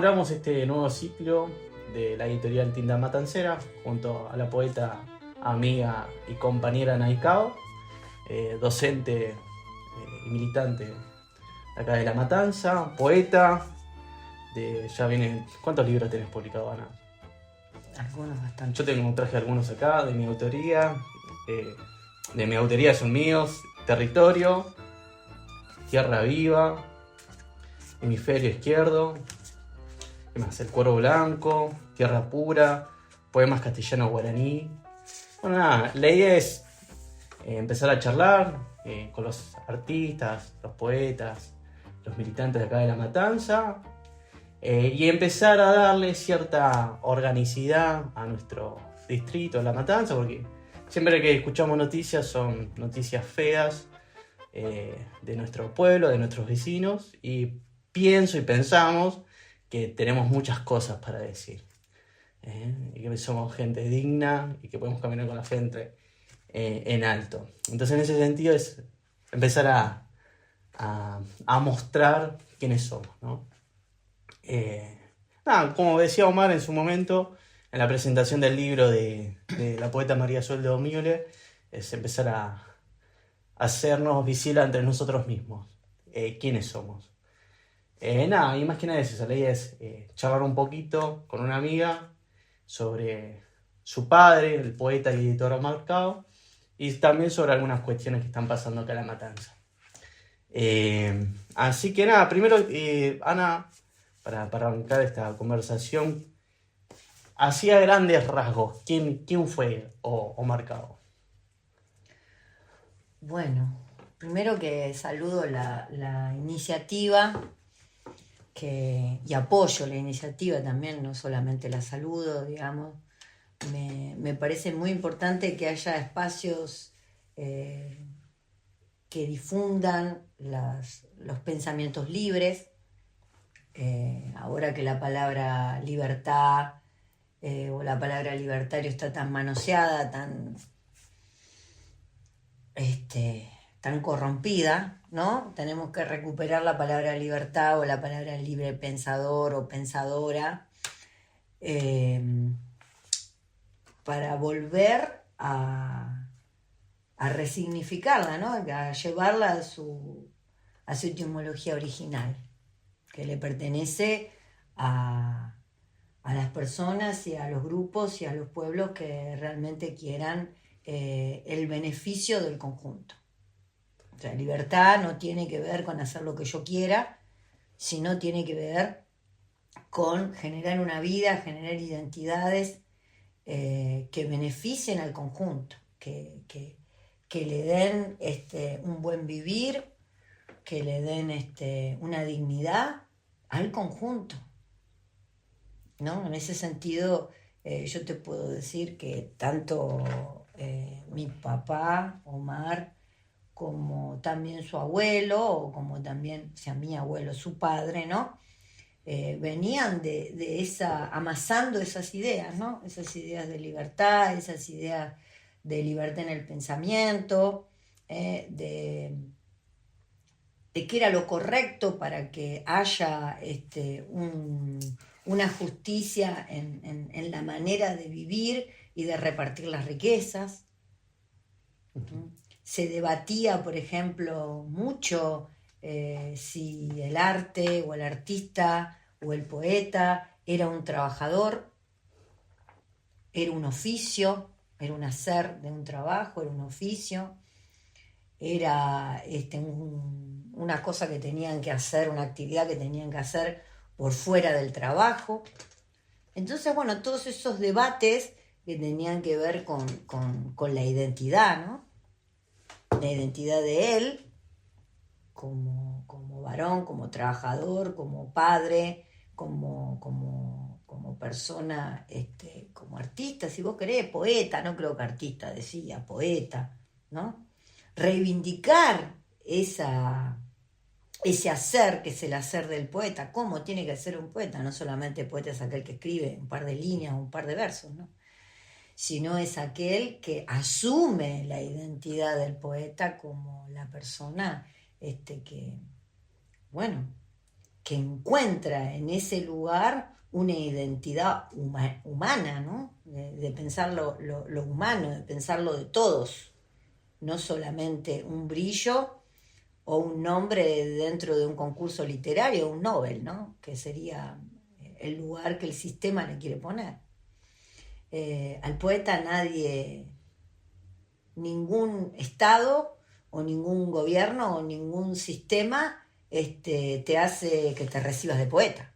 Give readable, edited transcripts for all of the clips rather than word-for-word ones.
inauguramos este nuevo ciclo de la editorial Tinta Matancera junto a la poeta, amiga y compañera Naikao, docente y militante de acá de La Matanza, poeta. Ya viene. ¿Cuántos libros tenés publicados, Ana? Algunos bastante. Yo traje algunos acá de mi autoría. De mi autoría son míos: Territorio, Tierra Viva, Hemisferio Izquierdo, ¿qué más? El Cuervo Blanco, Tierra Pura, Poemas Castellano Guaraní. Bueno, nada, la idea es empezar a charlar con los artistas, los poetas, los militantes de acá de La Matanza, y empezar a darle cierta organicidad a nuestro distrito de La Matanza, porque siempre que escuchamos noticias son noticias feas de nuestro pueblo, de nuestros vecinos, y pensamos que tenemos muchas cosas para decir, y que somos gente digna y que podemos caminar con la frente en alto. Entonces, en ese sentido es empezar a mostrar quiénes somos, ¿no? Como decía Omar en su momento, en la presentación del libro de la poeta María Sol de Domiole, es empezar a hacernos visibles entre nosotros mismos, quiénes somos. Y más que nada es eso. La idea es charlar un poquito con una amiga sobre su padre, el poeta y editor Omar Cao, y también sobre algunas cuestiones que están pasando acá en La Matanza. Así que primero, Ana, para arrancar esta conversación, así a grandes rasgos, ¿quién fue Omar Cao? Bueno, primero que saludo la iniciativa y apoyo la iniciativa también, no solamente la saludo, digamos. Me parece muy importante que haya espacios que difundan los pensamientos libres. Ahora que la palabra libertad o la palabra libertario está tan manoseada, tan corrompida, ¿no? Tenemos que recuperar la palabra libertad o la palabra libre pensador o pensadora para volver a resignificarla, ¿no? A llevarla a su etimología original, que le pertenece a las personas y a los grupos y a los pueblos que realmente quieran el beneficio del conjunto. O sea, libertad no tiene que ver con hacer lo que yo quiera, sino tiene que ver con generar una vida, generar identidades que beneficien al conjunto, que le den un buen vivir, que le den una dignidad al conjunto, ¿no? En ese sentido, yo te puedo decir que tanto mi papá, Omar, como también su abuelo, o como también, mi abuelo, su padre, ¿no? Venían amasando esas ideas, ¿no? Esas ideas de libertad, esas ideas de libertad en el pensamiento, de qué era lo correcto para que haya una justicia en la manera de vivir y de repartir las riquezas. Se debatía, por ejemplo, mucho si el arte o el artista o el poeta era un trabajador, era un oficio, era un hacer de un trabajo, era un oficio, era una cosa que tenían que hacer, una actividad que tenían que hacer por fuera del trabajo. Entonces, bueno, todos esos debates que tenían que ver con la identidad, ¿no? La identidad de él como varón, como trabajador, como padre, como persona, como artista, si vos querés, poeta, no creo que artista decía, poeta, ¿no? Reivindicar ese hacer que es el hacer del poeta. ¿Cómo tiene que ser un poeta? No solamente poeta es aquel que escribe un par de líneas o un par de versos, ¿no? Sino es aquel que asume la identidad del poeta como la persona que, bueno, que encuentra en ese lugar una identidad humana, ¿no? De pensar lo humano, de pensar lo de todos, no solamente un brillo o un nombre dentro de un concurso literario, un Nobel, ¿no? Que sería el lugar que el sistema le quiere poner. Al poeta nadie, ningún Estado o ningún gobierno o ningún sistema te hace que te recibas de poeta.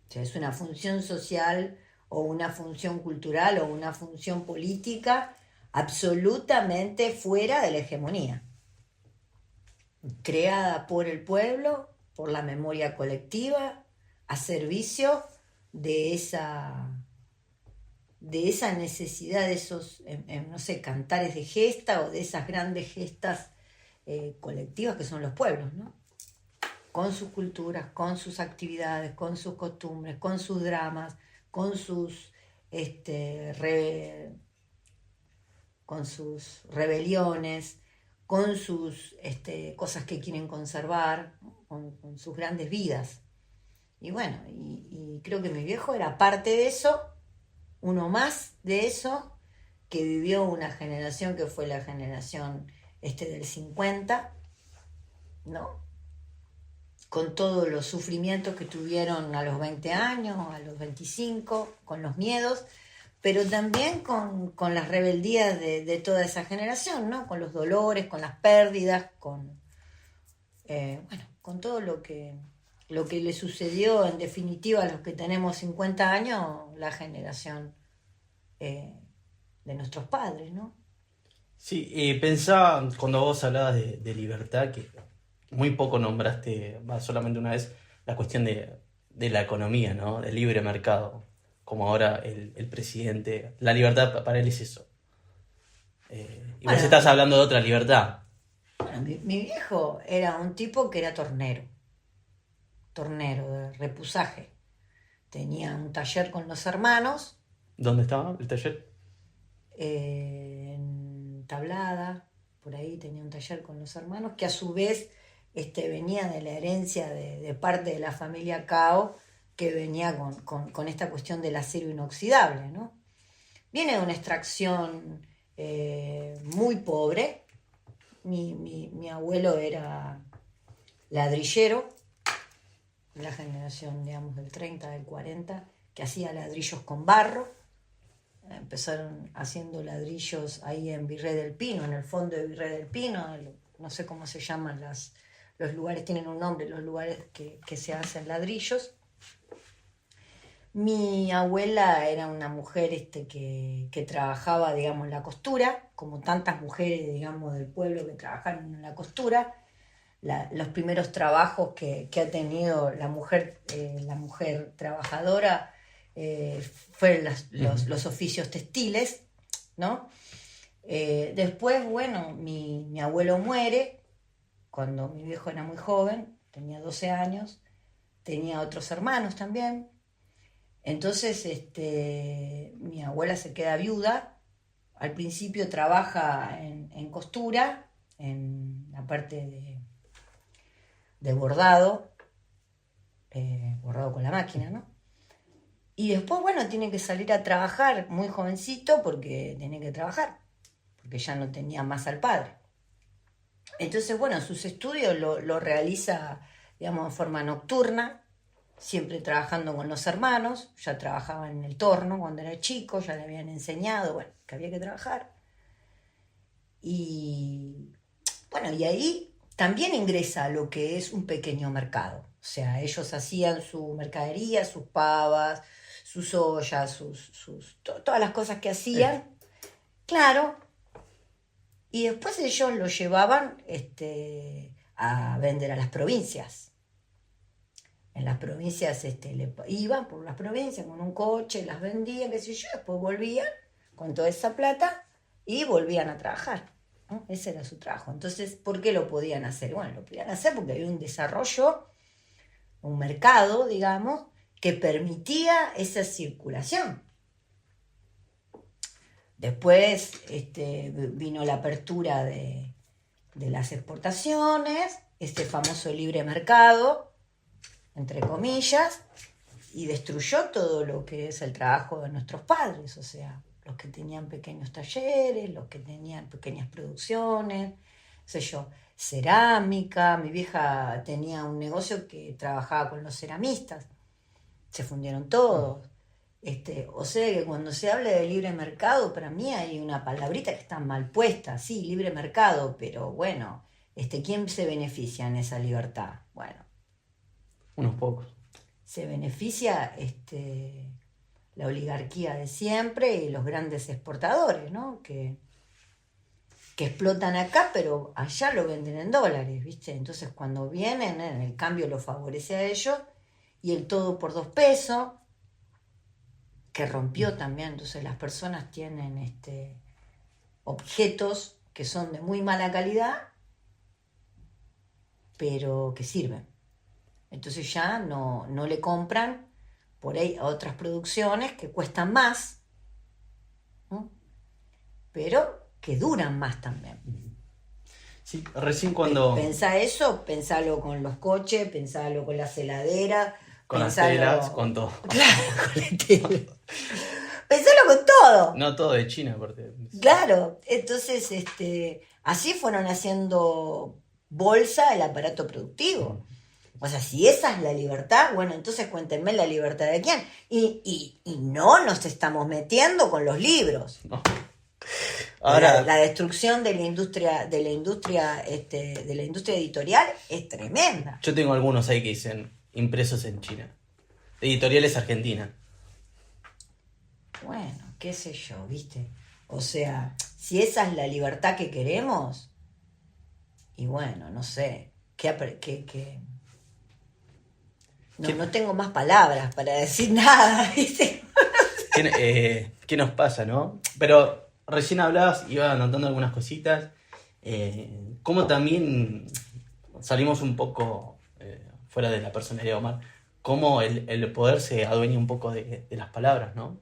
O sea, es una función social o una función cultural o una función política absolutamente fuera de la hegemonía, creada por el pueblo, por la memoria colectiva, a servicio de esa necesidad de esos, no sé, cantares de gesta o de esas grandes gestas colectivas que son los pueblos, ¿no? Con sus culturas, con sus actividades, con sus costumbres, con sus dramas, con sus rebeliones, con sus cosas que quieren conservar, ¿no? Con sus grandes vidas. Y bueno, y creo que mi viejo era parte de eso, uno más de eso, que vivió una generación que fue la generación del 50, ¿no? Con todos los sufrimientos que tuvieron a los 20 años, a los 25, con los miedos, pero también con las rebeldías de toda esa generación, ¿no? Con los dolores, con las pérdidas, con todo lo que le sucedió en definitiva a los que tenemos 50 años, la generación de nuestros padres, ¿no? Sí, pensaba cuando vos hablabas de libertad, que muy poco nombraste, solamente una vez, la cuestión de la economía, ¿no? Del libre mercado, como ahora el presidente. La libertad para él es eso. Y vos estás hablando de otra libertad. Bueno, mi viejo era un tipo que era tornero de repusaje. Tenía un taller con los hermanos. ¿Dónde estaba el taller? En Tablada, por ahí tenía un taller con los hermanos, que a su vez venía de la herencia de parte de la familia Cao, que venía con esta cuestión del acero inoxidable, ¿no? Viene de una extracción muy pobre. Mi abuelo era ladrillero, la generación, digamos, del 30, del 40, que hacía ladrillos con barro. Empezaron haciendo ladrillos ahí en Virrey del Pino, en el fondo de Virrey del Pino, no sé cómo se llaman los lugares, tienen un nombre, los lugares que se hacen ladrillos. Mi abuela era una mujer que trabajaba, digamos, en la costura, como tantas mujeres, digamos, del pueblo que trabajan en la costura. Los primeros trabajos que ha tenido la mujer trabajadora fueron los oficios textiles, ¿no? Después, bueno, mi abuelo muere cuando mi viejo era muy joven, tenía 12 años, tenía otros hermanos también. Entonces, mi abuela se queda viuda. Al principio trabaja en costura, en la parte de bordado, bordado con la máquina, ¿no? Y después, bueno, tiene que salir a trabajar muy jovencito porque tiene que trabajar, porque ya no tenía más al padre. Entonces, bueno, sus estudios lo realiza, digamos, en forma nocturna, siempre trabajando con los hermanos. Ya trabajaba en el torno cuando era chico, ya le habían enseñado, bueno, que había que trabajar. Y bueno, y ahí también ingresa lo que es un pequeño mercado. O sea, ellos hacían su mercadería, sus pavas, sus ollas, todas las cosas que hacían, claro, y después ellos lo llevaban a vender a las provincias. En las provincias iban por las provincias con un coche, las vendían, qué sé yo, después volvían con toda esa plata y volvían a trabajar, ¿no? Ese era su trabajo. Entonces, ¿por qué lo podían hacer? Bueno, lo podían hacer porque había un desarrollo, un mercado, digamos, que permitía esa circulación. Después vino la apertura de las exportaciones, este famoso libre mercado, entre comillas, y destruyó todo lo que es el trabajo de nuestros padres, o sea, los que tenían pequeños talleres, los que tenían pequeñas producciones, no sé yo, cerámica. Mi vieja tenía un negocio que trabajaba con los ceramistas, se fundieron todos. O sea que cuando se habla de libre mercado, para mí hay una palabrita que está mal puesta, sí, libre mercado, pero bueno, ¿quién se beneficia en esa libertad? Bueno, Unos pocos. se beneficia la oligarquía de siempre y los grandes exportadores, ¿no? Que explotan acá, pero allá lo venden en dólares, ¿viste? Entonces cuando vienen, el cambio los favorece a ellos, y el todo por 2 pesos, que rompió también. Entonces las personas tienen objetos que son de muy mala calidad, pero que sirven. Entonces ya no le compran por ahí a otras producciones que cuestan más, ¿no? Pero que duran más también. Sí, recién cuando... Pensá eso, pensalo con los coches, pensalo con las heladeras, Con pensalo... las telas, con todo. Claro, con la tela. Pensalo con todo. No todo de China, aparte. Claro, entonces así fueron haciendo bolsa el aparato productivo. O sea, si esa es la libertad, bueno, entonces cuéntenme la libertad de quién. Y no nos estamos metiendo con los libros. No. Ahora, La destrucción de la industria editorial es tremenda. yo tengo algunos ahí que dicen impresos en China. Editoriales argentinas. Bueno, qué sé yo, ¿viste? O sea, si esa es la libertad que queremos, y bueno, no sé, no tengo más palabras para decir nada, ¿viste? ¿Qué nos pasa, no? Pero recién hablabas, iba anotando algunas cositas. Cómo también salimos un poco fuera de la personalidad de Omar. Cómo el poder se adueña un poco de las palabras, ¿no?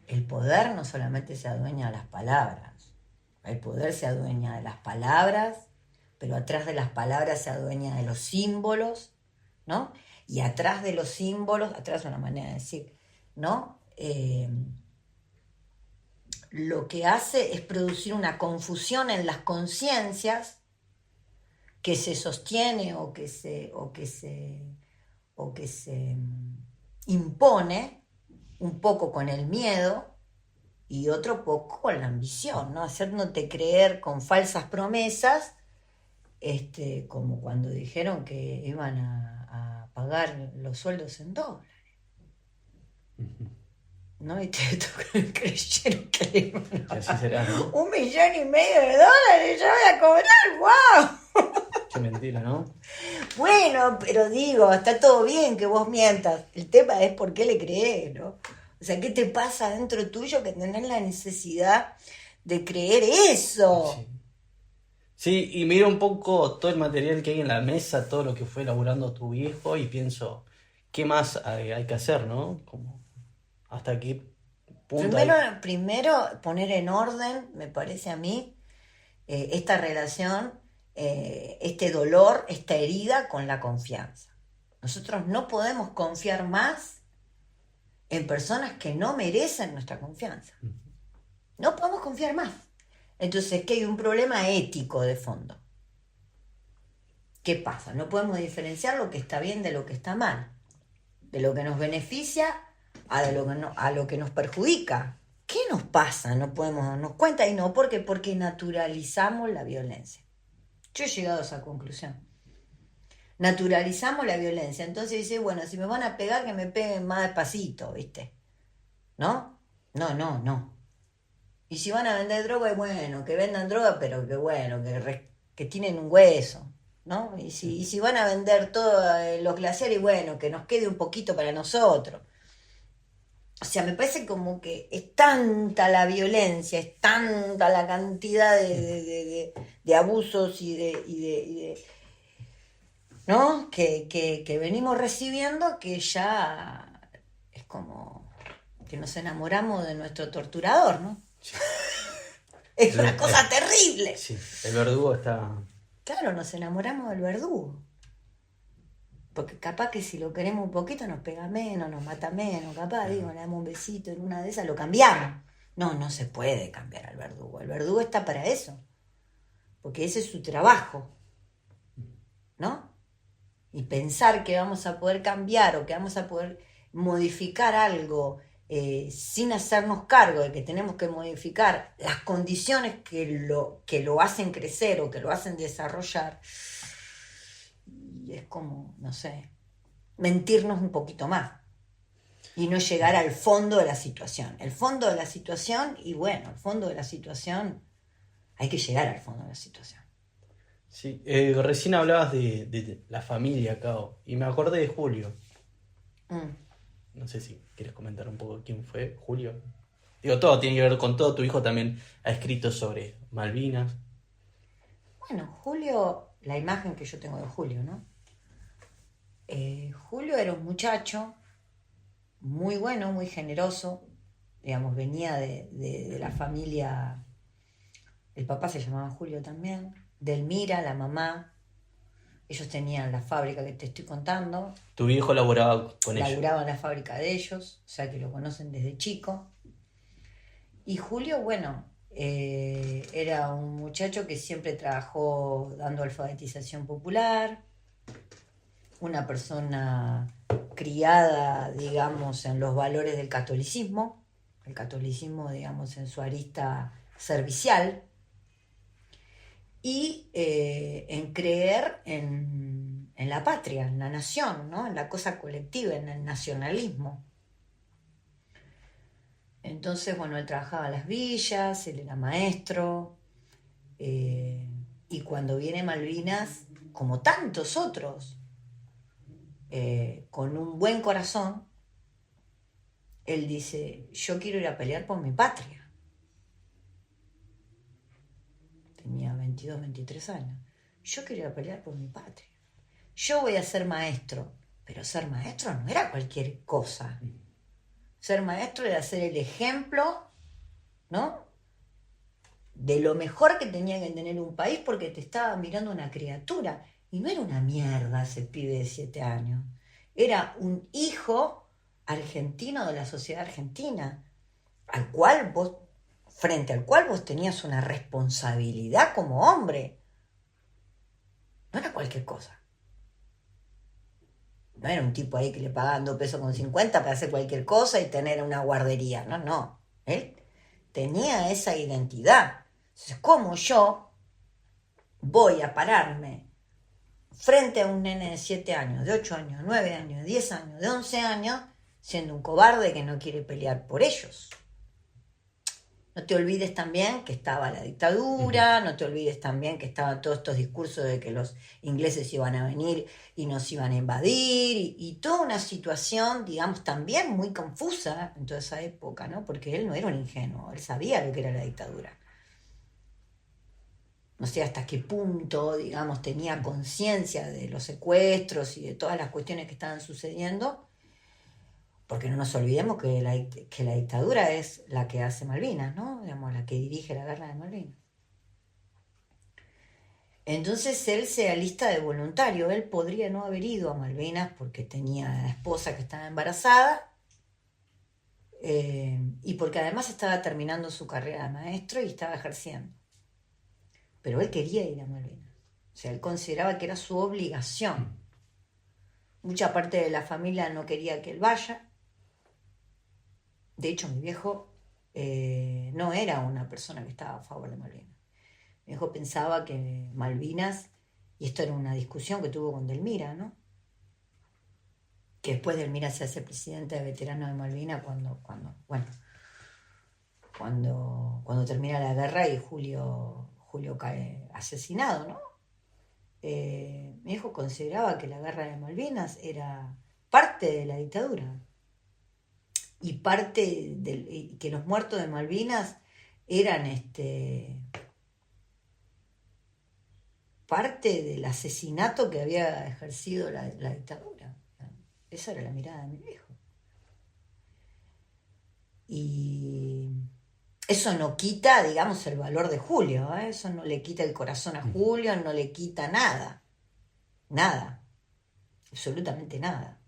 El poder no solamente se adueña de las palabras, el poder se adueña de las palabras, pero atrás de las palabras se adueña de los símbolos, ¿no? Y atrás de los símbolos, atrás es una manera de decir, ¿no? Lo que hace es producir una confusión en las conciencias que se sostiene o que se impone un poco con el miedo y otro poco con la ambición, ¿no? Hacérnote creer con falsas promesas, como cuando dijeron que iban a pagar los sueldos en dólares. ¿No? Y te creyeron que le iban a Así será, ¿no? $1,5 millones, yo voy a cobrar, ¡wow! Qué mentira, ¿no? Bueno, pero digo, está todo bien que vos mientas. El tema es por qué le crees, ¿no? O sea, ¿qué te pasa dentro tuyo que tenés la necesidad de creer eso? Sí. Sí, y miro un poco todo el material que hay en la mesa, todo lo que fue elaborando tu viejo, y pienso, ¿qué más hay que hacer, no? Como, ¿hasta qué punto Primero poner en orden, me parece a mí, esta relación, este dolor, esta herida con la confianza. Nosotros no podemos confiar más en personas que no merecen nuestra confianza. No podemos confiar más. Entonces, que hay un problema ético de fondo. ¿Qué pasa? No podemos diferenciar lo que está bien de lo que está mal, de lo que nos beneficia a lo que nos perjudica. ¿Qué nos pasa? No podemos darnos cuenta, y no, porque naturalizamos la violencia. Yo he llegado a esa conclusión. Naturalizamos la violencia. Entonces dice, bueno, si me van a pegar, que me peguen más despacito, ¿viste? ¿No? No. Y si van a vender droga, bueno, que vendan droga, pero que bueno, que tienen un hueso, ¿no? Y si van a vender todos los glaciares, bueno, que nos quede un poquito para nosotros. O sea, me parece como que es tanta la violencia, es tanta la cantidad de abusos y de ¿no? que venimos recibiendo, que ya es como que nos enamoramos de nuestro torturador, ¿no? Sí. Es una cosa terrible. Sí, el verdugo está... Claro, nos enamoramos del verdugo. Porque capaz que si lo queremos un poquito nos pega menos, nos mata menos, capaz, digo, le damos un besito en una de esas, lo cambiamos. No, no se puede cambiar al verdugo. El verdugo está para eso. Porque ese es su trabajo, ¿no? Y pensar que vamos a poder cambiar o que vamos a poder modificar algo sin hacernos cargo de que tenemos que modificar las condiciones que lo hacen crecer o que lo hacen desarrollar, y es como, no sé, mentirnos un poquito más y no llegar al fondo de la situación. El fondo de la situación, y bueno, el fondo de la situación, hay que llegar al fondo de la situación. Sí, recién hablabas de la familia acá, y me acordé de Julio. No sé si quieres comentar un poco quién fue Julio. Digo, todo tiene que ver con todo. Tu hijo también ha escrito sobre Malvinas. Bueno, Julio, la imagen que yo tengo de Julio, ¿no? Julio era un muchacho muy bueno, muy generoso, digamos, venía de la familia, el papá se llamaba Julio también, de Elmira, la mamá, ellos tenían la fábrica que te estoy contando, Tu viejo laboraba con ellos. laburaba en la fábrica de ellos, o sea que lo conocen desde chico. Y Julio, bueno, era un muchacho que siempre trabajó dando alfabetización popular, una persona criada, digamos, en los valores del catolicismo, el catolicismo, digamos, en su arista servicial, y en creer en la patria, en la nación, ¿no? En la cosa colectiva, en el nacionalismo. Entonces, bueno, él trabajaba en las villas, él era maestro, y cuando viene Malvinas, como tantos otros, con un buen corazón, él dice, yo quiero ir a pelear por mi patria. Tenía 22, 23 años. Yo quiero ir a pelear por mi patria. Yo voy a ser maestro, pero ser maestro no era cualquier cosa. Ser maestro era ser el ejemplo, ¿no?, de lo mejor que tenía que tener un país, porque te estaba mirando una criatura. Y no era una mierda ese pibe de 7 años. Era un hijo argentino de la sociedad argentina, frente al cual vos tenías una responsabilidad como hombre. No era cualquier cosa. No era un tipo ahí que le pagaban 2,50 pesos para hacer cualquier cosa y tener una guardería. No, no. Él tenía esa identidad. Entonces, ¿cómo yo voy a pararme frente a un nene de 7 años, de 8 años, de 9 años, de 10 años, de 11 años, siendo un cobarde que no quiere pelear por ellos? No te olvides también que estaba la dictadura, no te olvides también que estaban todos estos discursos de que los ingleses iban a venir y nos iban a invadir, y toda una situación, digamos, también muy confusa en toda esa época, ¿no? Porque él no era un ingenuo, él sabía lo que era la dictadura. No sé hasta qué punto, digamos, tenía conciencia de los secuestros y de todas las cuestiones que estaban sucediendo, porque no nos olvidemos que la dictadura es la que hace Malvinas, ¿no? Digamos, la que dirige la guerra de Malvinas. Entonces él se alista de voluntario. Él podría no haber ido a Malvinas porque tenía a la esposa que estaba embarazada, y porque además estaba terminando su carrera de maestro y estaba ejerciendo. Pero él quería ir a Malvinas. O sea, él consideraba que era su obligación. Mucha parte de la familia no quería que él vaya. De hecho, mi viejo no era una persona que estaba a favor de Malvinas. Mi viejo pensaba que Malvinas, y esto era una discusión que tuvo con Delmira, ¿no?, que después Delmira se hace presidente de veteranos de Malvinas cuando termina la guerra y Julio cae asesinado, ¿no? Mi viejo consideraba que la guerra de Malvinas era parte de la dictadura y que los muertos de Malvinas eran parte del asesinato que había ejercido la dictadura. Esa era la mirada de mi viejo. Y eso no quita, digamos, el valor de Julio, ¿eh? Eso no le quita el corazón a Julio, no le quita nada. Nada. absolutamente nada.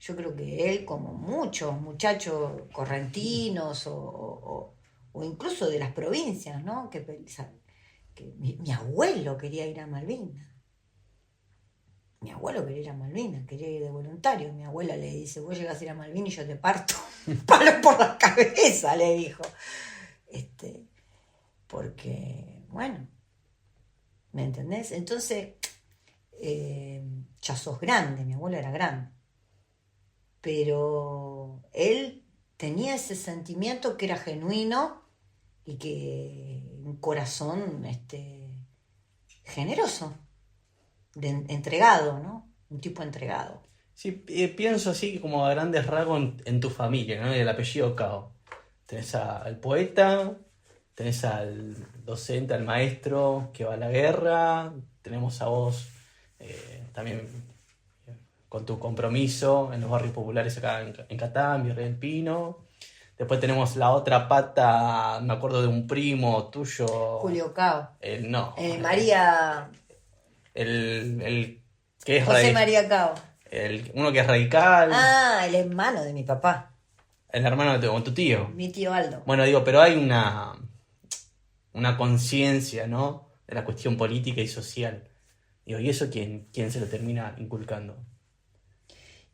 Yo creo que él, como muchos muchachos correntinos o incluso de las provincias, ¿no? Que mi abuelo quería ir a Malvinas. Mi abuelo quería ir a Malvinas, quería ir de voluntario. Mi abuela le dice, vos llegás a ir a Malvinas y yo te parto un palo por la cabeza, le dijo. Porque, bueno, ¿me entendés? Entonces, ya sos grande, mi abuelo era grande. Pero él tenía ese sentimiento que era genuino y que un corazón generoso, entregado, ¿no? Un tipo entregado. Sí, pienso así como a grandes rasgos en tu familia, ¿no? El apellido Cao. Tenés al poeta, tenés al docente, al maestro que va a la guerra, tenemos a vos también con tu compromiso en los barrios populares acá en Catán, Virrey del Pino. Después tenemos la otra pata, me acuerdo de un primo tuyo. Julio Cao. No. María. El que es José María Cao. Uno que es radical. Ah, el hermano de mi papá. El hermano de tu tío. Mi tío Aldo. Bueno, digo, pero hay una conciencia, ¿no? De la cuestión política y social. Digo, ¿y eso quién se lo termina inculcando?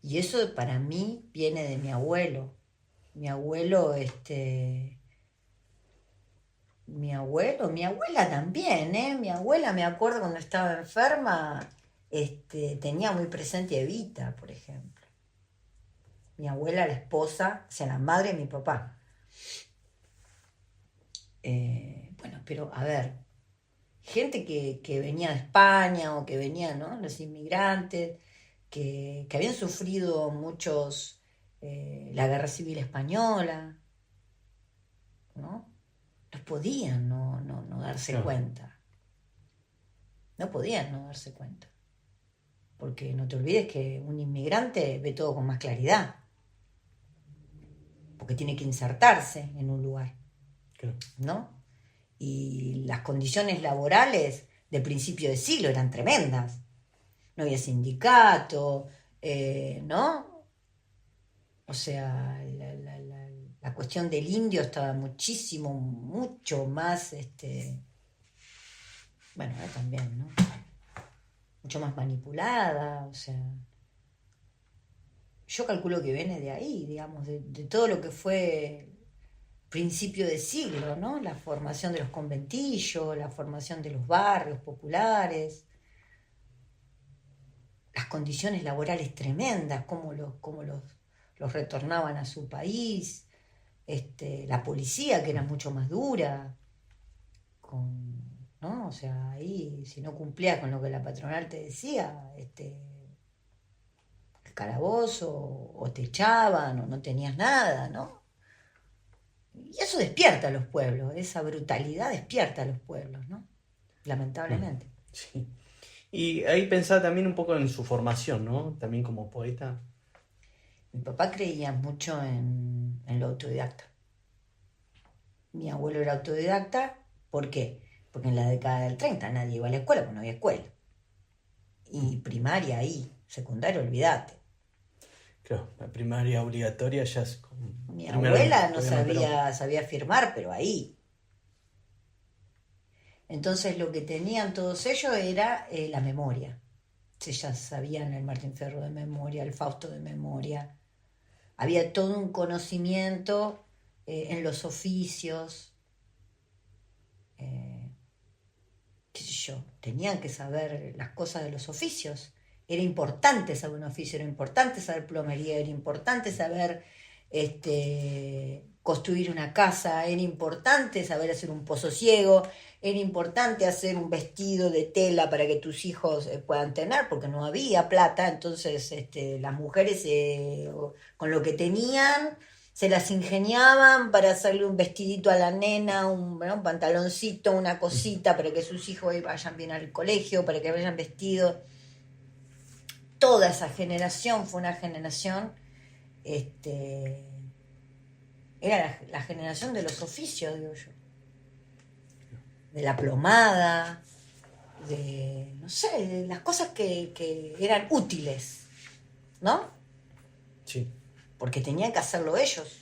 Y eso para mí viene de mi abuelo. Mi abuelo, mi abuela también, ¿eh? Mi abuela, me acuerdo cuando estaba enferma, tenía muy presente a Evita, por ejemplo. Mi abuela, la esposa, o sea, la madre de mi papá. Bueno, pero a ver, gente que venía de España o que venía, ¿no? Los inmigrantes, que habían sufrido muchos la guerra civil española, ¿no? No podían no darse Claro. cuenta. No podían no darse cuenta. Porque no te olvides que un inmigrante ve todo con más claridad. Porque tiene que insertarse en un lugar, Claro. ¿no? Y las condiciones laborales de principio de siglo eran tremendas. No había sindicato, ¿no? O sea, la cuestión del indio estaba mucho más, bueno, también, ¿no? Mucho más manipulada, o sea. Yo calculo que viene de ahí, digamos, de todo lo que fue principio de siglo, ¿no? La formación de los conventillos, la formación de los barrios populares, las condiciones laborales tremendas, cómo los retornaban a su país, la policía que era mucho más dura, ¿no? O sea, ahí si no cumplías con lo que la patronal te decía, el calabozo, o te echaban, o no tenías nada, ¿no? Y eso despierta a los pueblos, esa brutalidad despierta a los pueblos, ¿no? Lamentablemente. Sí. Y ahí pensaba también un poco en su formación, ¿no? También como poeta. Mi papá creía mucho en lo autodidacta. Mi abuelo era autodidacta, ¿por qué? Porque en la década del 30 nadie iba a la escuela, porque no había escuela. Y primaria ahí, secundaria, olvídate. Claro, la primaria obligatoria ya es como... Mi primero, abuela no pero... sabía firmar, pero ahí. Entonces lo que tenían todos ellos era la memoria. Ya sabían el Martín Fierro de memoria, el Fausto de memoria. Había todo un conocimiento en los oficios. Qué sé yo, tenían que saber las cosas de los oficios. Era importante saber un oficio, era importante saber plomería, era importante saber construir una casa, era importante saber hacer un pozo ciego, era importante hacer un vestido de tela para que tus hijos puedan tener, porque no había plata, entonces las mujeres con lo que tenían se las ingeniaban para hacerle un vestidito a la nena, un pantaloncito, una cosita para que sus hijos vayan bien al colegio, para que vayan vestidos. Toda esa generación fue una generación, era la generación de los oficios, digo yo. De la plomada, no sé, de las cosas que eran útiles, ¿no? Sí. Porque tenían que hacerlo ellos.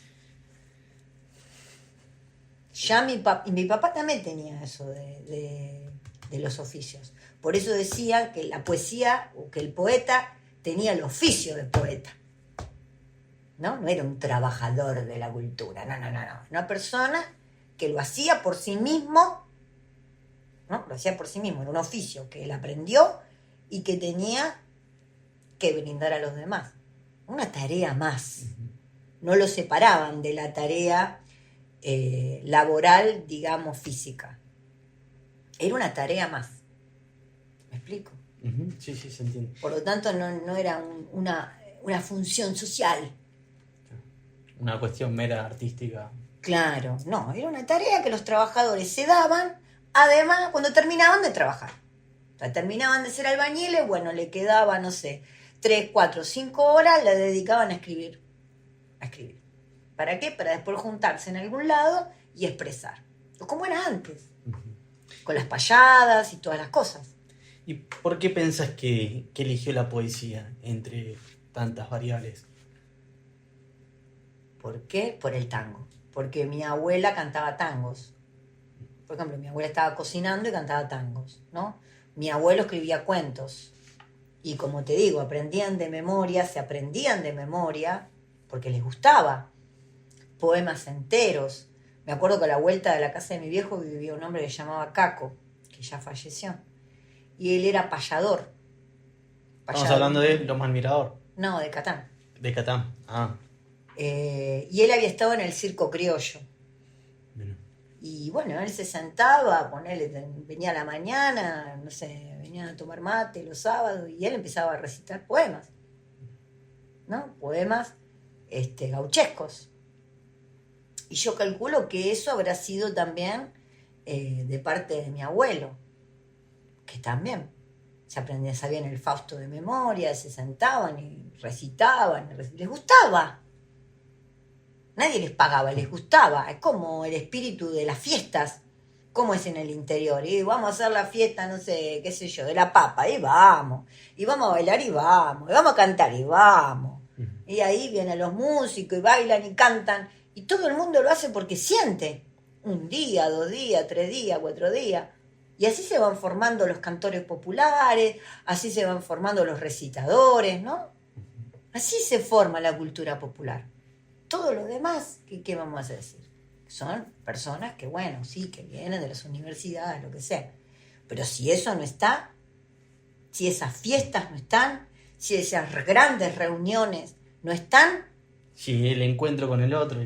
Ya mi papá también tenía eso de los oficios. Por eso decía que la poesía, o que el poeta tenía el oficio de poeta. ¿No? No era un trabajador de la cultura, no. Una persona que lo hacía por sí mismo, ¿no? Lo hacía por sí mismo, era un oficio que él aprendió y que tenía que brindar a los demás. Una tarea más. No lo separaban de la tarea laboral, digamos, física. Era una tarea más. ¿Me explico? Sí, se entiende. Por lo tanto, no era una función social. Una cuestión mera artística. Claro, no, era una tarea que los trabajadores se daban, además, cuando terminaban de trabajar. O sea, terminaban de ser albañiles, bueno, le quedaba, no sé, 3, 4, 5 horas, le dedicaban a escribir. A escribir. ¿Para qué? Para después juntarse en algún lado y expresar. Como era antes. Con las payadas y todas las cosas. ¿Y por qué pensás que eligió la poesía entre tantas variables? ¿Por qué? Por el tango. Porque mi abuela cantaba tangos. Por ejemplo, mi abuela estaba cocinando y cantaba tangos, ¿no? Mi abuelo escribía cuentos. Y como te digo, aprendían de memoria, se aprendían de memoria, porque les gustaba. Poemas enteros. Me acuerdo que a la vuelta de la casa de mi viejo vivía un hombre que se llamaba Caco, que ya falleció. Y él era payador. Estamos hablando de Loma del Mirador. No, de Catán. De Catán. Y él había estado en el circo criollo. Bueno. Y bueno, él se sentaba, venía a la mañana, no sé, venía a tomar mate los sábados y él empezaba a recitar poemas, ¿no? Poemas gauchescos. Y yo calculo que eso habrá sido también de parte de mi abuelo, que también sabían el Fausto de memoria, se sentaban y recitaban, les gustaba. Nadie les pagaba, les gustaba. Es como el espíritu de las fiestas, como es en el interior. Y vamos a hacer la fiesta, no sé, qué sé yo, de la papa, y vamos a bailar y vamos a cantar y vamos. Y ahí vienen los músicos y bailan y cantan. Y todo el mundo lo hace porque siente. 1 día, 2 días, 3 días, 4 días. Y así se van formando los cantores populares, así se van formando los recitadores, ¿no? Así se forma la cultura popular. Todo lo demás, ¿qué vamos a decir? Son personas que, bueno, sí, que vienen de las universidades, lo que sea. Pero si eso no está, si esas fiestas no están, si esas grandes reuniones no están... Sí, el encuentro con el otro.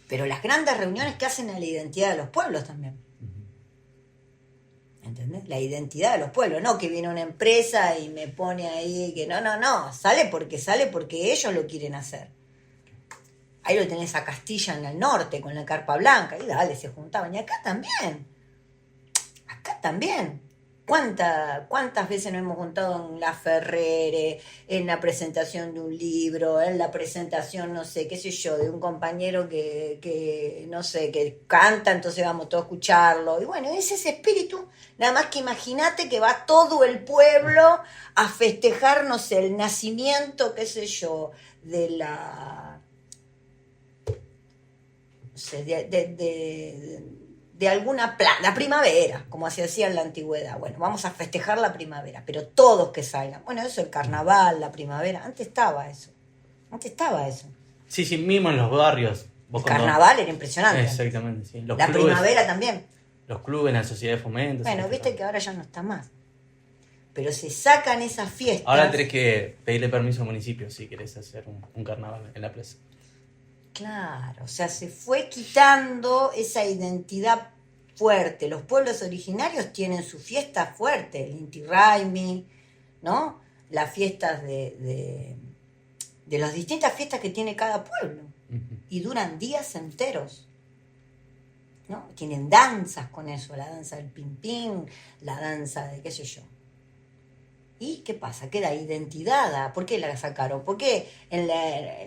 Pero las grandes reuniones que hacen a la identidad de los pueblos también. ¿Entendés? La identidad de los pueblos, no que viene una empresa y me pone ahí que no, sale porque ellos lo quieren hacer. Ahí lo tenés a Castilla en el norte con la carpa blanca y dale, se juntaban. Y acá también. ¿Cuántas veces nos hemos juntado en la Ferrere, en la presentación de un libro, en la presentación, no sé, qué sé yo, de un compañero que no sé, que canta, entonces vamos todos a escucharlo. Y bueno, es ese espíritu, nada más que imagínate que va todo el pueblo a festejar, no sé, el nacimiento, qué sé yo, de la... no sé, de alguna la primavera, como se hacía en la antigüedad. Bueno, vamos a festejar la primavera, pero todos que salgan. Bueno, eso, el carnaval, la primavera, antes estaba eso. Sí, mismo en los barrios. El carnaval era impresionante. Exactamente, sí. La primavera también. Los clubes, la sociedad de fomento. Bueno, viste que ahora ya no está más. Pero se sacan esas fiestas. Ahora tenés que pedirle permiso al municipio si querés hacer un carnaval en la plaza. Claro, o sea, se fue quitando esa identidad fuerte. Los pueblos originarios tienen su fiesta fuerte, el Inti Raymi, ¿no? Las fiestas de las distintas fiestas que tiene cada pueblo. Y duran días enteros, ¿no? Tienen danzas con eso, la danza del pin-pin, la danza de qué sé yo. ¿Y qué pasa? Queda identidad. ¿Por qué la sacaron? ¿Por qué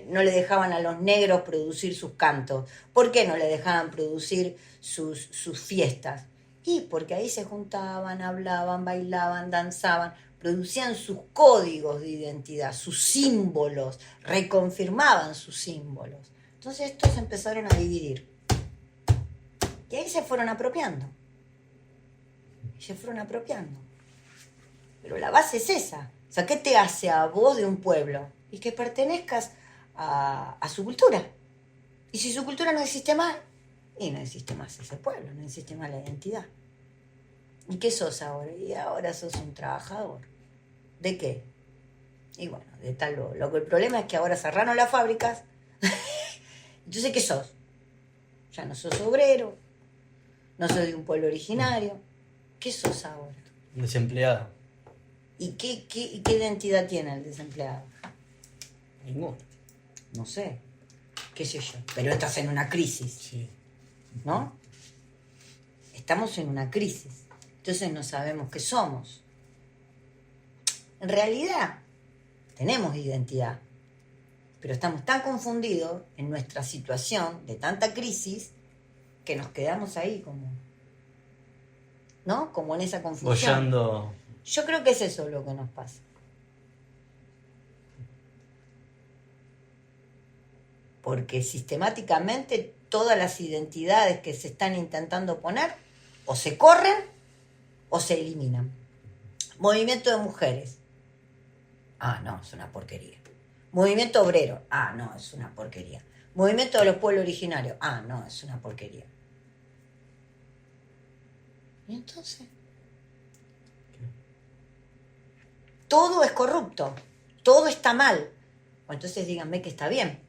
no le dejaban a los negros producir sus cantos? ¿Por qué no le dejaban producir sus fiestas? Y porque ahí se juntaban, hablaban, bailaban, danzaban, producían sus códigos de identidad, sus símbolos, reconfirmaban sus símbolos. Entonces estos se empezaron a dividir. Y ahí se fueron apropiando. Y se fueron apropiando. Pero la base es esa. O sea, ¿qué te hace a vos de un pueblo? Y que pertenezcas a su cultura. Y si su cultura no existe más, y no existe más ese pueblo, no existe más la identidad. ¿Y qué sos ahora? Y ahora sos un trabajador. ¿De qué? Y bueno, de tal lo que el problema es que ahora cerraron las fábricas. Entonces, ¿qué sos? Ya no sos obrero, no sos de un pueblo originario. ¿Qué sos ahora? Desempleado. ¿Y qué identidad tiene el desempleado? Ninguno. No sé, qué sé yo. Pero estás en una crisis, Sí. ¿no? Estamos en una crisis. Entonces no sabemos qué somos. En realidad, tenemos identidad. Pero estamos tan confundidos en nuestra situación de tanta crisis que nos quedamos ahí como, ¿no? Como en esa confusión. Boyando. Yo creo que es eso lo que nos pasa. Porque sistemáticamente todas las identidades que se están intentando poner o se corren o se eliminan. Movimiento de mujeres. Ah, no, es una porquería. Movimiento obrero. Ah, no, es una porquería. Movimiento de los pueblos originarios. Ah, no, es una porquería. ¿Y entonces? Todo es corrupto. Todo está mal. O entonces díganme que está bien.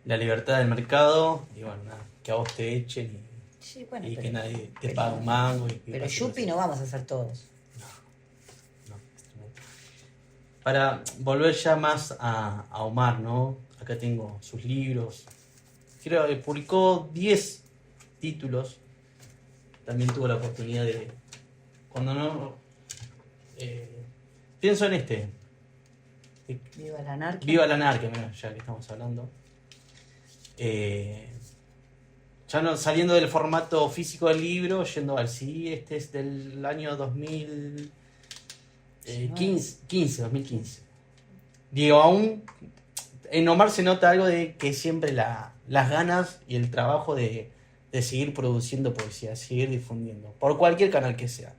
La libertad del mercado, y bueno, nada, que a vos te echen Sí, bueno, y pero, que nadie te pero- pague un mango. pero yupi no vamos a hacer todos. No, es tremendo. Para volver ya más a Omar, ¿no? Acá tengo sus libros. Creo que publicó 10 títulos. También tuvo la oportunidad de... Cuando no... pienso en este. Viva la anarquía. Viva la anarquía, mira, ya que estamos hablando. Ya no, saliendo del formato físico del libro, yendo al CD, este es del año 2015. Digo, aún en Omar se nota algo de que siempre las ganas y el trabajo de seguir produciendo poesía, seguir difundiendo, por cualquier canal que sea,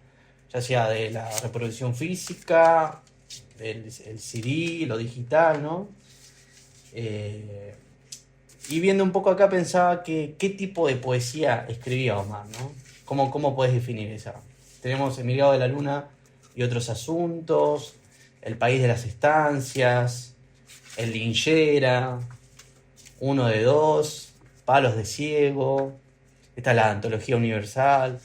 ya sea de la reproducción física, el CD, lo digital, ¿no? Y viendo un poco acá pensaba que qué tipo de poesía escribía Omar, ¿no? ¿Cómo puedes definir esa? Tenemos El Mirgado de la Luna y otros asuntos, El País de las Estancias, El Linchera, Uno de Dos, Palos de Ciego, está la Antología Universal,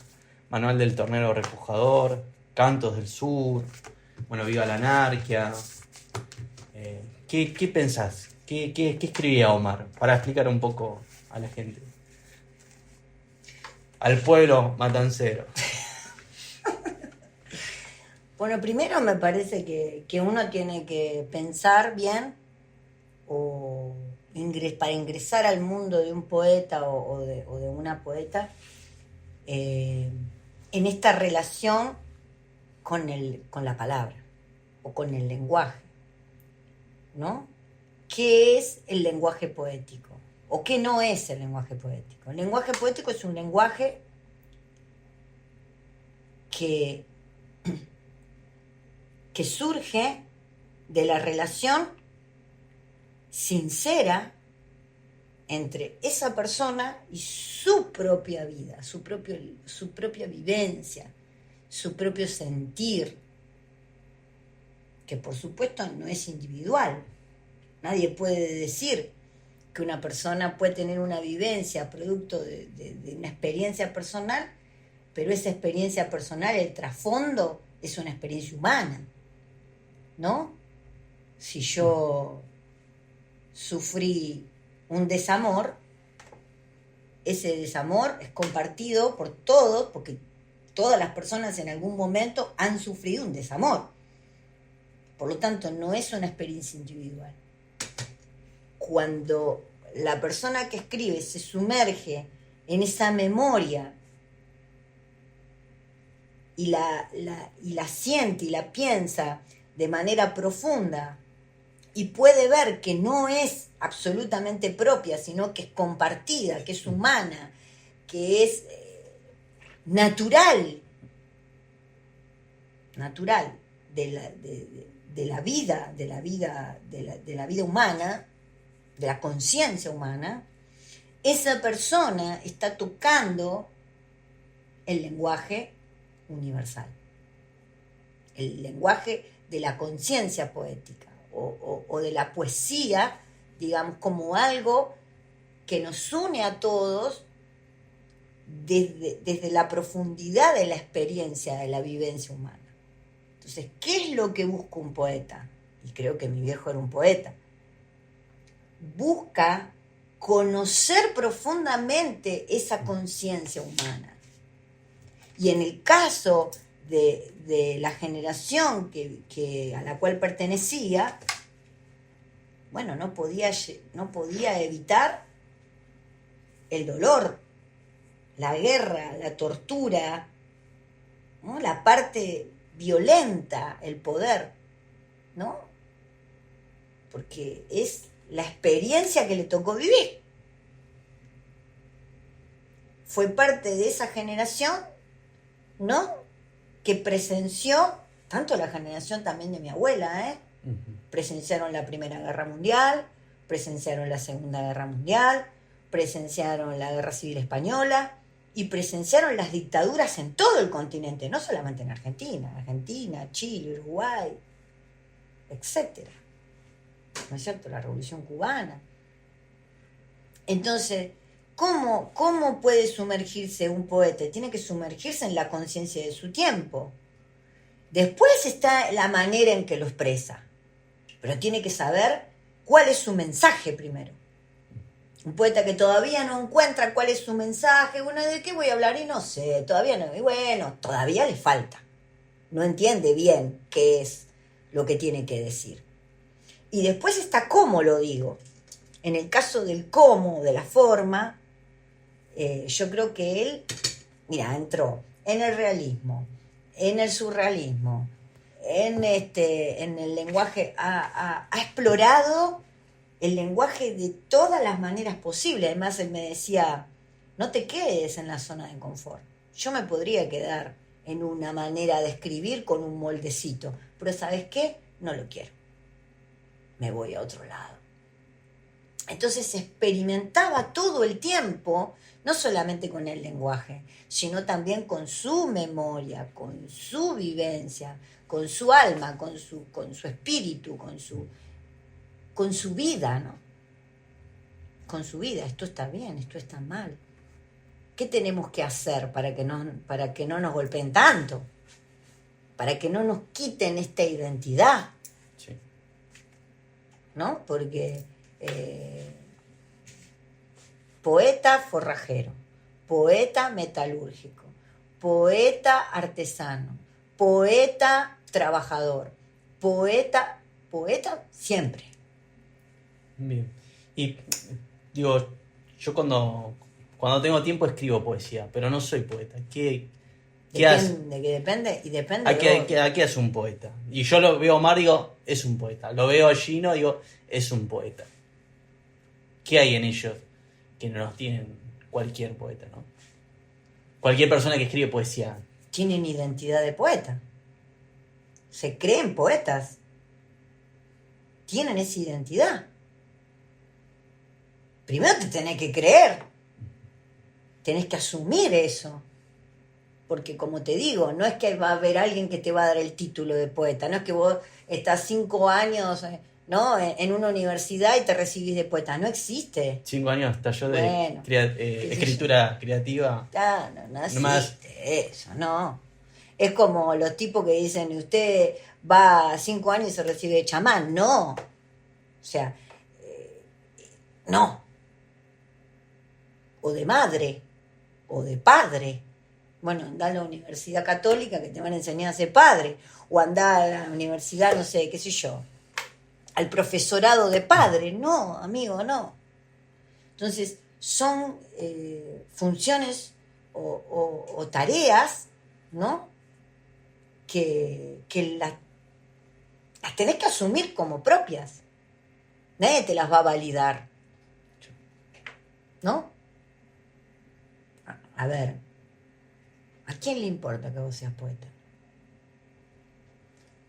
Manual del Tornero Repujador, Cantos del Sur, bueno, Viva la Anarquía. ¿Qué pensás? ¿Qué escribía Omar? Para explicar un poco a la gente. Al pueblo matancero. Bueno, primero me parece que uno tiene que pensar bien para ingresar al mundo de un poeta o de una poeta en esta relación con la palabra o con el lenguaje, ¿no? ¿Qué es el lenguaje poético? ¿O qué no es el lenguaje poético? El lenguaje poético es un lenguaje que surge de la relación sincera entre esa persona y su propia vida, su propia vivencia, su propio sentir, que por supuesto no es individual. Nadie puede decir que una persona puede tener una vivencia producto de una experiencia personal, pero esa experiencia personal, el trasfondo, es una experiencia humana, ¿no? Si yo sufrí un desamor, ese desamor es compartido por todos, porque todas las personas en algún momento han sufrido un desamor. Por lo tanto, no es una experiencia individual. Cuando la persona que escribe se sumerge en esa memoria, y la siente y la piensa de manera profunda, y puede ver que no es absolutamente propia, sino que es compartida, que es humana, que es natural de la vida humana, de la conciencia humana, esa persona está tocando el lenguaje universal, el lenguaje de la conciencia poética o de la poesía, digamos, como algo que nos une a todos desde la profundidad de la experiencia, de la vivencia humana. Entonces, ¿qué es lo que busca un poeta? Y creo que mi viejo era un poeta. Busca conocer profundamente esa conciencia humana. Y en el caso de la generación a la cual pertenecía, bueno, no podía evitar el dolor, la guerra, la tortura, ¿no? La parte violenta, el poder, ¿no? Porque es la experiencia que le tocó vivir. Fue parte de esa generación, ¿no? Que presenció, tanto la generación también de mi abuela, presenciaron la Primera Guerra Mundial, presenciaron la Segunda Guerra Mundial, presenciaron la Guerra Civil Española y presenciaron las dictaduras en todo el continente, no solamente en Argentina, Chile, Uruguay, etcétera. ¿No es cierto? La Revolución Cubana. Entonces, ¿cómo puede sumergirse un poeta? Tiene que sumergirse en la conciencia de su tiempo. Después está la manera en que lo expresa, pero tiene que saber cuál es su mensaje primero. Un poeta que todavía no encuentra cuál es su mensaje, bueno, ¿de qué voy a hablar? Y no sé, todavía no, y bueno, todavía le falta. No entiende bien qué es lo que tiene que decir. Y después está cómo lo digo. En el caso del cómo, de la forma, yo creo que él, mira, entró en el realismo, en el surrealismo, en el lenguaje, ha explorado el lenguaje de todas las maneras posibles. Además, él me decía, no te quedes en la zona de confort. Yo me podría quedar en una manera de escribir con un moldecito, pero ¿sabes qué? No lo quiero. Me voy a otro lado. Entonces experimentaba todo el tiempo, no solamente con el lenguaje, sino también con su memoria, con su vivencia, con su alma, con su espíritu, con su vida, ¿no? Con su vida. Esto está bien, esto está mal. ¿Qué tenemos que hacer para que no nos golpeen tanto? Para que no nos quiten esta identidad. Sí. ¿No? Porque poeta forrajero, poeta metalúrgico, poeta artesano, poeta trabajador, poeta siempre. Bien. Y digo, yo cuando tengo tiempo escribo poesía, pero no soy poeta. ¿Qué hace? Depende ¿A qué hace un poeta? Y yo lo veo a Omar, digo, es un poeta. Lo veo a Gino, digo, es un poeta. ¿Qué hay en ellos que no los tienen cualquier poeta, ¿no? Cualquier persona que escribe poesía. Tienen identidad de poeta. Se creen poetas. Tienen esa identidad. Primero te tenés que creer. Tenés que asumir eso. Porque como te digo, no es que va a haber alguien que te va a dar el título de poeta, no es que vos estás 5 años, ¿no?, en una universidad y te recibís de poeta, no existe. 5 años estalló de escritura creativa. No existe eso, no. Es como los tipos que dicen, usted va 5 años y se recibe de chamán, no. O sea, no. O de madre, o de padre. Bueno, andá a la universidad católica que te van a enseñar a ser padre, o andá a la universidad, no sé, qué sé yo, al profesorado de padre. No, amigo, no. Entonces, son funciones o tareas, ¿no? Que las tenés que asumir como propias. Nadie te las va a validar, ¿no? A ver, ¿a quién le importa que vos seas poeta?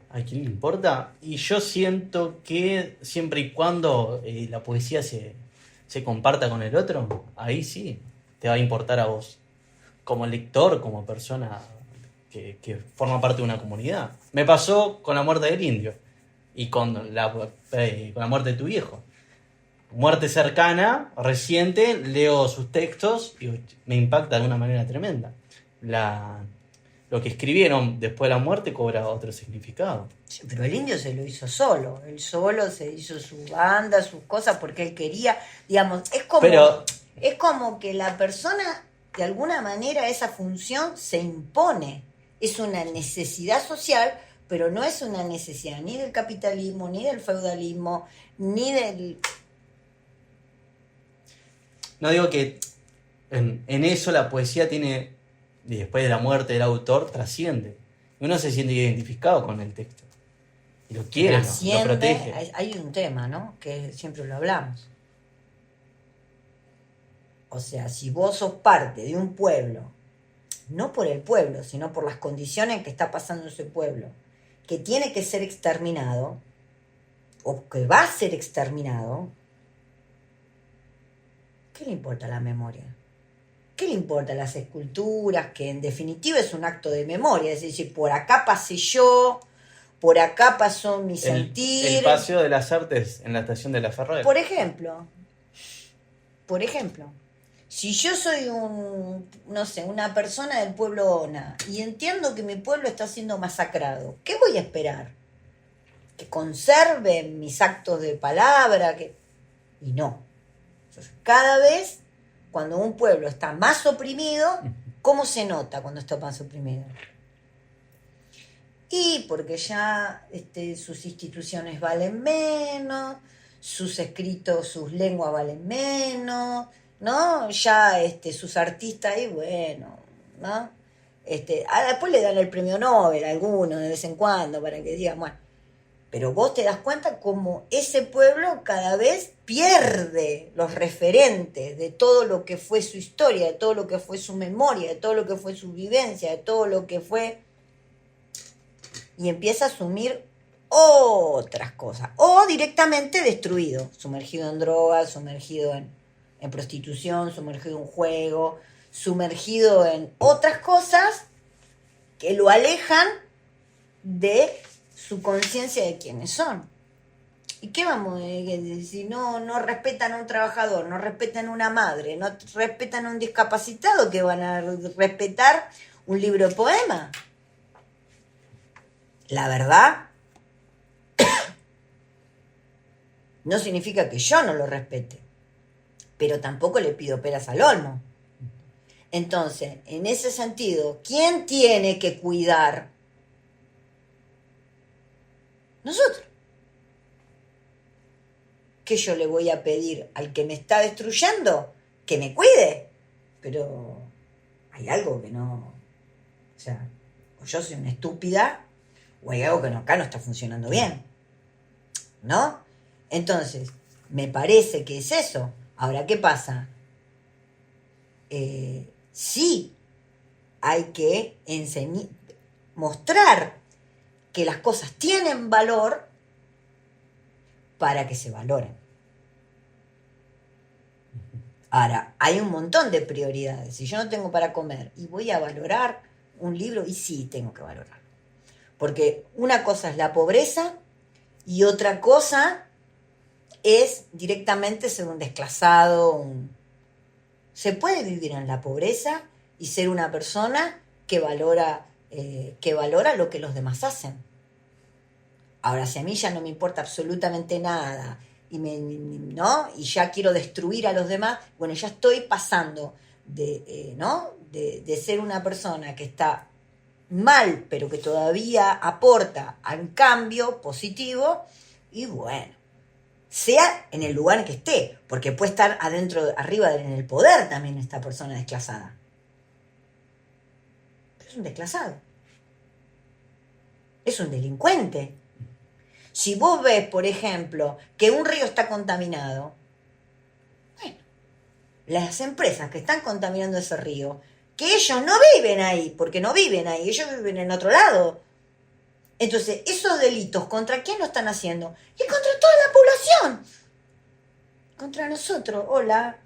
¿A quién le importa? Y yo siento que siempre y cuando la poesía se comparta con el otro, ahí sí, te va a importar a vos. Como lector, como persona que forma parte de una comunidad. Me pasó con la muerte del indio y con la muerte de tu viejo. Muerte cercana, reciente, leo sus textos y me impacta de una manera tremenda. Lo que escribieron después de la muerte cobra otro significado. Sí, pero el indio se lo hizo solo. Él solo se hizo su banda, sus cosas, porque él quería. Digamos, es como que la persona, de alguna manera, esa función se impone. Es una necesidad social, pero no es una necesidad ni del capitalismo, ni del feudalismo, ni del... No digo que en eso la poesía tiene, y después de la muerte del autor, trasciende. Uno se siente identificado con el texto. Y lo quiere, lo protege. Hay un tema, ¿no? Que siempre lo hablamos. O sea, si vos sos parte de un pueblo, no por el pueblo, sino por las condiciones en que está pasando ese pueblo, que tiene que ser exterminado, o que va a ser exterminado, ¿qué le importa la memoria? ¿Qué le importa las esculturas? Que en definitiva es un acto de memoria, es decir, por acá pasé yo, por acá pasó mi sentir. El Paseo de las Artes en la estación de la Ferroviaria. Por ejemplo, si yo soy una persona del pueblo Ona y entiendo que mi pueblo está siendo masacrado, ¿qué voy a esperar? ¿Que conserven mis actos de palabra? Y no. Entonces, cada vez, cuando un pueblo está más oprimido, ¿cómo se nota cuando está más oprimido? Y porque ya sus instituciones valen menos, sus escritos, sus lenguas valen menos, ¿no? Ya sus artistas, y bueno, ¿no? Después le dan el premio Nobel a algunos de vez en cuando para que digan, bueno, pero vos te das cuenta cómo ese pueblo cada vez pierde los referentes de todo lo que fue su historia, de todo lo que fue su memoria, de todo lo que fue su vivencia, de todo lo que fue... Y empieza a asumir otras cosas. O directamente destruido, sumergido en drogas, sumergido en prostitución, sumergido en juego, sumergido en otras cosas que lo alejan de su conciencia de quiénes son. ¿Y qué vamos a decir? Si no respetan a un trabajador, no respetan a una madre, no respetan a un discapacitado, que van a respetar un libro de poema. La verdad no significa que yo no lo respete, pero tampoco le pido peras al olmo. Entonces, en ese sentido, ¿quién tiene que cuidar? Nosotros. ¿Qué yo le voy a pedir al que me está destruyendo? Que me cuide. Pero hay algo que no... O sea, o yo soy una estúpida, o hay algo que acá no está funcionando bien, ¿no? Entonces, me parece que es eso. Ahora, ¿qué pasa? Sí hay que mostrar que las cosas tienen valor para que se valoren. Ahora, hay un montón de prioridades. Si yo no tengo para comer y voy a valorar un libro, y sí tengo que valorarlo. Porque una cosa es la pobreza y otra cosa es directamente ser un desclasado. Se puede vivir en la pobreza y ser una persona que valora lo que los demás hacen. Ahora, si a mí ya no me importa absolutamente nada ¿no? Y ya quiero destruir a los demás, bueno, ya estoy pasando de ser una persona que está mal, pero que todavía aporta a un cambio positivo, y bueno, sea en el lugar en que esté, porque puede estar adentro, arriba en el poder también esta persona desclasada. Pero es un desclasado. Es un delincuente. Si vos ves, por ejemplo, que un río está contaminado, bueno, las empresas que están contaminando ese río, que ellos no viven ahí, porque no viven ahí, ellos viven en otro lado. Entonces, esos delitos, ¿contra quién lo están haciendo? Y contra toda la población. Contra nosotros, hola.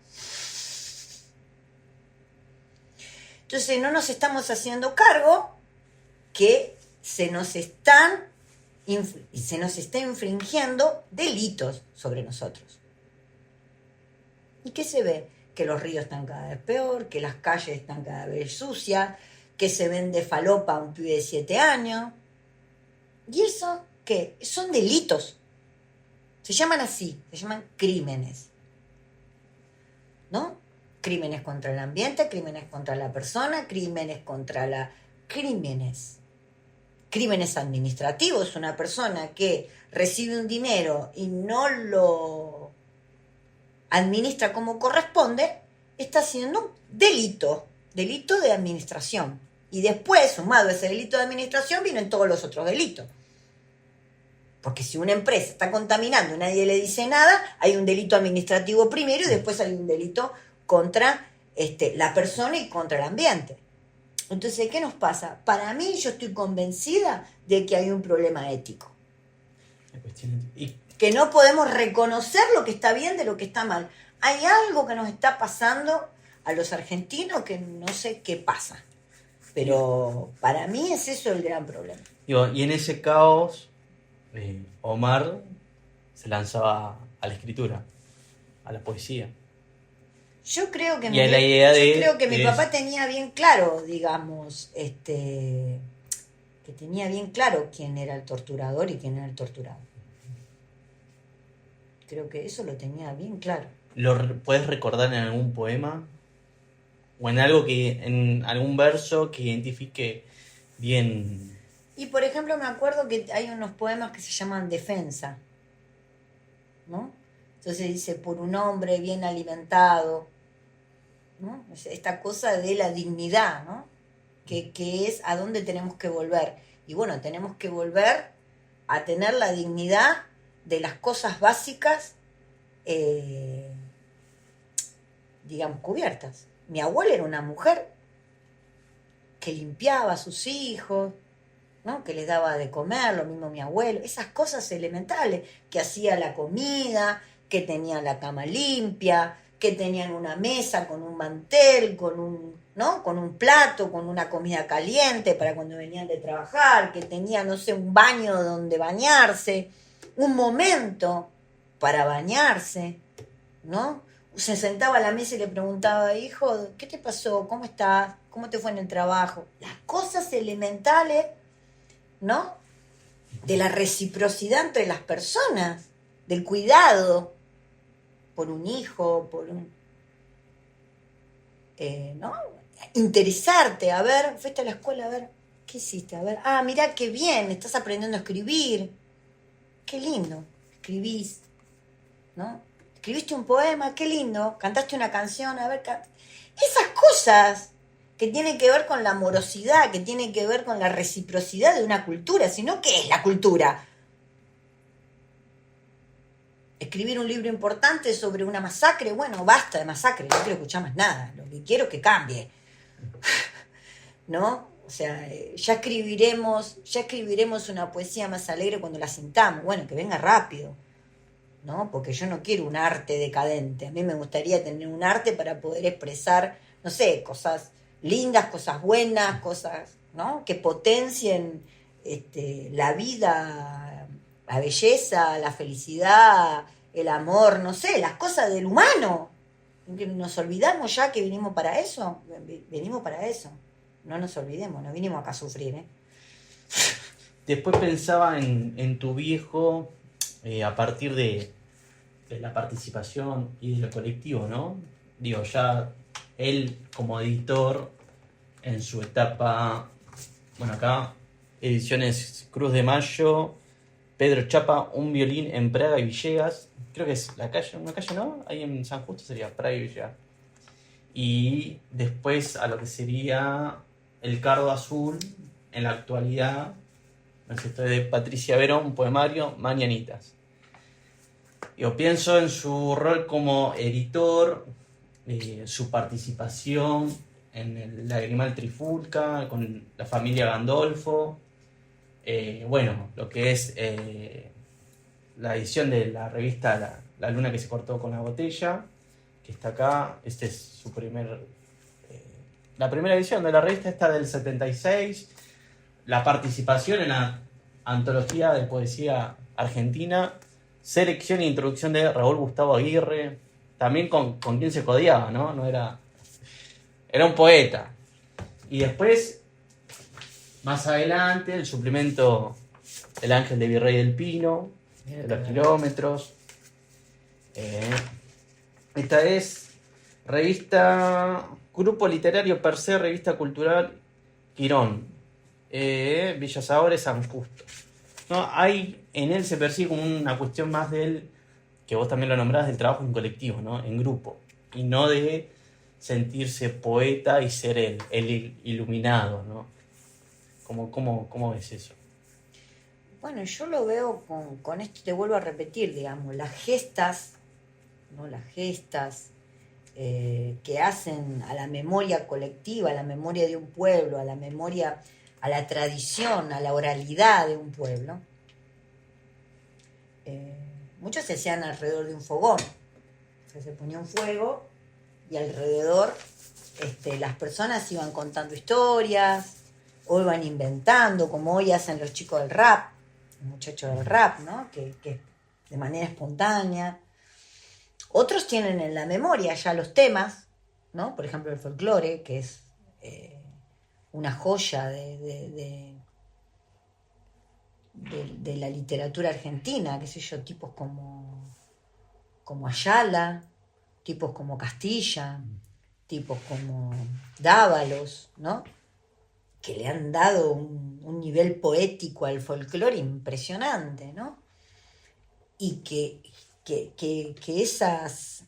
Entonces, no nos estamos haciendo cargo que se nos está infringiendo delitos sobre nosotros. ¿Y qué se ve? Que los ríos están cada vez peor, que las calles están cada vez sucias, que se vende falopa a un pibe de 7 años. ¿Y eso qué? Son delitos. Se llaman así, se llaman crímenes. ¿No? Crímenes contra el ambiente, crímenes contra la persona, crímenes contra la... Crímenes. Crímenes administrativos. Una persona que recibe un dinero y no lo administra como corresponde, está haciendo un delito de administración. Y después, sumado a ese delito de administración, vienen todos los otros delitos. Porque si una empresa está contaminando y nadie le dice nada, hay un delito administrativo primero y después hay un delito contra la persona y contra el ambiente. Entonces, ¿qué nos pasa? Para mí, yo estoy convencida de que hay un problema ético. Que no podemos reconocer lo que está bien de lo que está mal. Hay algo que nos está pasando a los argentinos que no sé qué pasa. Pero para mí es eso el gran problema. Y en ese caos, Omar se lanzaba a la escritura, a la poesía. Yo creo que, mi papá tenía bien claro, digamos, que tenía bien claro quién era el torturador y quién era el torturado. Creo que eso lo tenía bien claro. ¿Lo puedes recordar en algún poema? ¿O en algún verso que identifique bien? Y por ejemplo me acuerdo que hay unos poemas que se llaman Defensa, ¿no? Entonces dice, por un hombre bien alimentado, ¿no? Esta cosa de la dignidad, ¿no? Que es a dónde tenemos que volver. Y bueno, tenemos que volver a tener la dignidad de las cosas básicas, digamos, cubiertas. Mi abuela era una mujer que limpiaba a sus hijos, ¿no? Que les daba de comer, lo mismo mi abuelo, esas cosas elementales, que hacía la comida, que tenían la cama limpia, que tenían una mesa con un mantel, con un plato, con una comida caliente para cuando venían de trabajar, que tenían, no sé, un baño donde bañarse, un momento para bañarse, ¿no? Se sentaba a la mesa y le preguntaba, hijo, ¿qué te pasó? ¿Cómo estás? ¿Cómo te fue en el trabajo? Las cosas elementales, ¿no? De la reciprocidad entre las personas, del cuidado por un hijo, por un... ¿no? Interesarte, a ver, fuiste a la escuela, a ver, ¿qué hiciste? A ver, mirá qué bien, estás aprendiendo a escribir. Qué lindo, escribís, ¿no? Escribiste un poema, qué lindo, cantaste una canción, a ver, esas cosas que tienen que ver con la amorosidad, que tienen que ver con la reciprocidad de una cultura, sino ¿qué es la cultura? Escribir un libro importante sobre una masacre, bueno, basta de masacre, no quiero escuchar más nada, lo que quiero es que cambie, ¿no? O sea, ya escribiremos una poesía más alegre cuando la sintamos, bueno, que venga rápido, ¿no? Porque yo no quiero un arte decadente, a mí me gustaría tener un arte para poder expresar, no sé, cosas lindas, cosas buenas, cosas, ¿no? Que potencien la vida, la belleza, la felicidad, el amor, no sé, las cosas del humano. Nos olvidamos ya que vinimos para eso, no nos olvidemos, no vinimos acá a sufrir, ¿eh? Después pensaba en tu viejo, a partir de la participación y de lo colectivo, ¿no? Digo, ya él como editor en su etapa, bueno, acá Ediciones Cruz de Mayo, Pedro Chapa, un violín en Praga y Villegas. Creo que es la calle, una calle, ¿no? Ahí en San Justo sería Praga y Villegas. Y después a lo que sería El Cardo Azul, en la actualidad, no sé, esto es de Patricia Verón, un poemario, Mañanitas. Yo pienso en su rol como editor, su participación en el Lagrimal Trifulca, con la familia Gandolfo, bueno, lo que es la edición de la revista La Luna que se cortó con la botella, que está acá. Este es su la primera edición de la revista, está del 76. La participación en la antología de poesía argentina, selección e introducción de Raúl Gustavo Aguirre, también con quien se codiaba, ¿no? Era un poeta. Y después, más adelante, el suplemento El Ángel de Virrey del Pino, de los kilómetros. Esta es revista, Grupo Literario Per Se, revista cultural Quirón, Villa Saores, San Justo. ¿No? En él se percibe como una cuestión más que vos también lo nombrás, del trabajo en colectivo, ¿no? En grupo, y no de sentirse poeta y ser el iluminado, ¿no? ¿Cómo ves eso? Bueno, yo lo veo con esto, te vuelvo a repetir, digamos, las gestas, ¿no? Las gestas que hacen a la memoria colectiva, a la memoria de un pueblo, a la memoria, a la tradición, a la oralidad de un pueblo. Muchos se hacían alrededor de un fogón. O sea, se ponía un fuego y alrededor las personas iban contando historias o iban inventando, como hoy hacen los chicos del rap, los muchachos del rap, ¿no? Que de manera espontánea. Otros tienen en la memoria ya los temas, ¿no? Por ejemplo, el folclore, que es una joya de la literatura argentina, qué sé yo, tipos como Ayala, tipos como Castilla, tipos como Dávalos, ¿no? Que le han dado un nivel poético al folclore impresionante, ¿no? Y que esas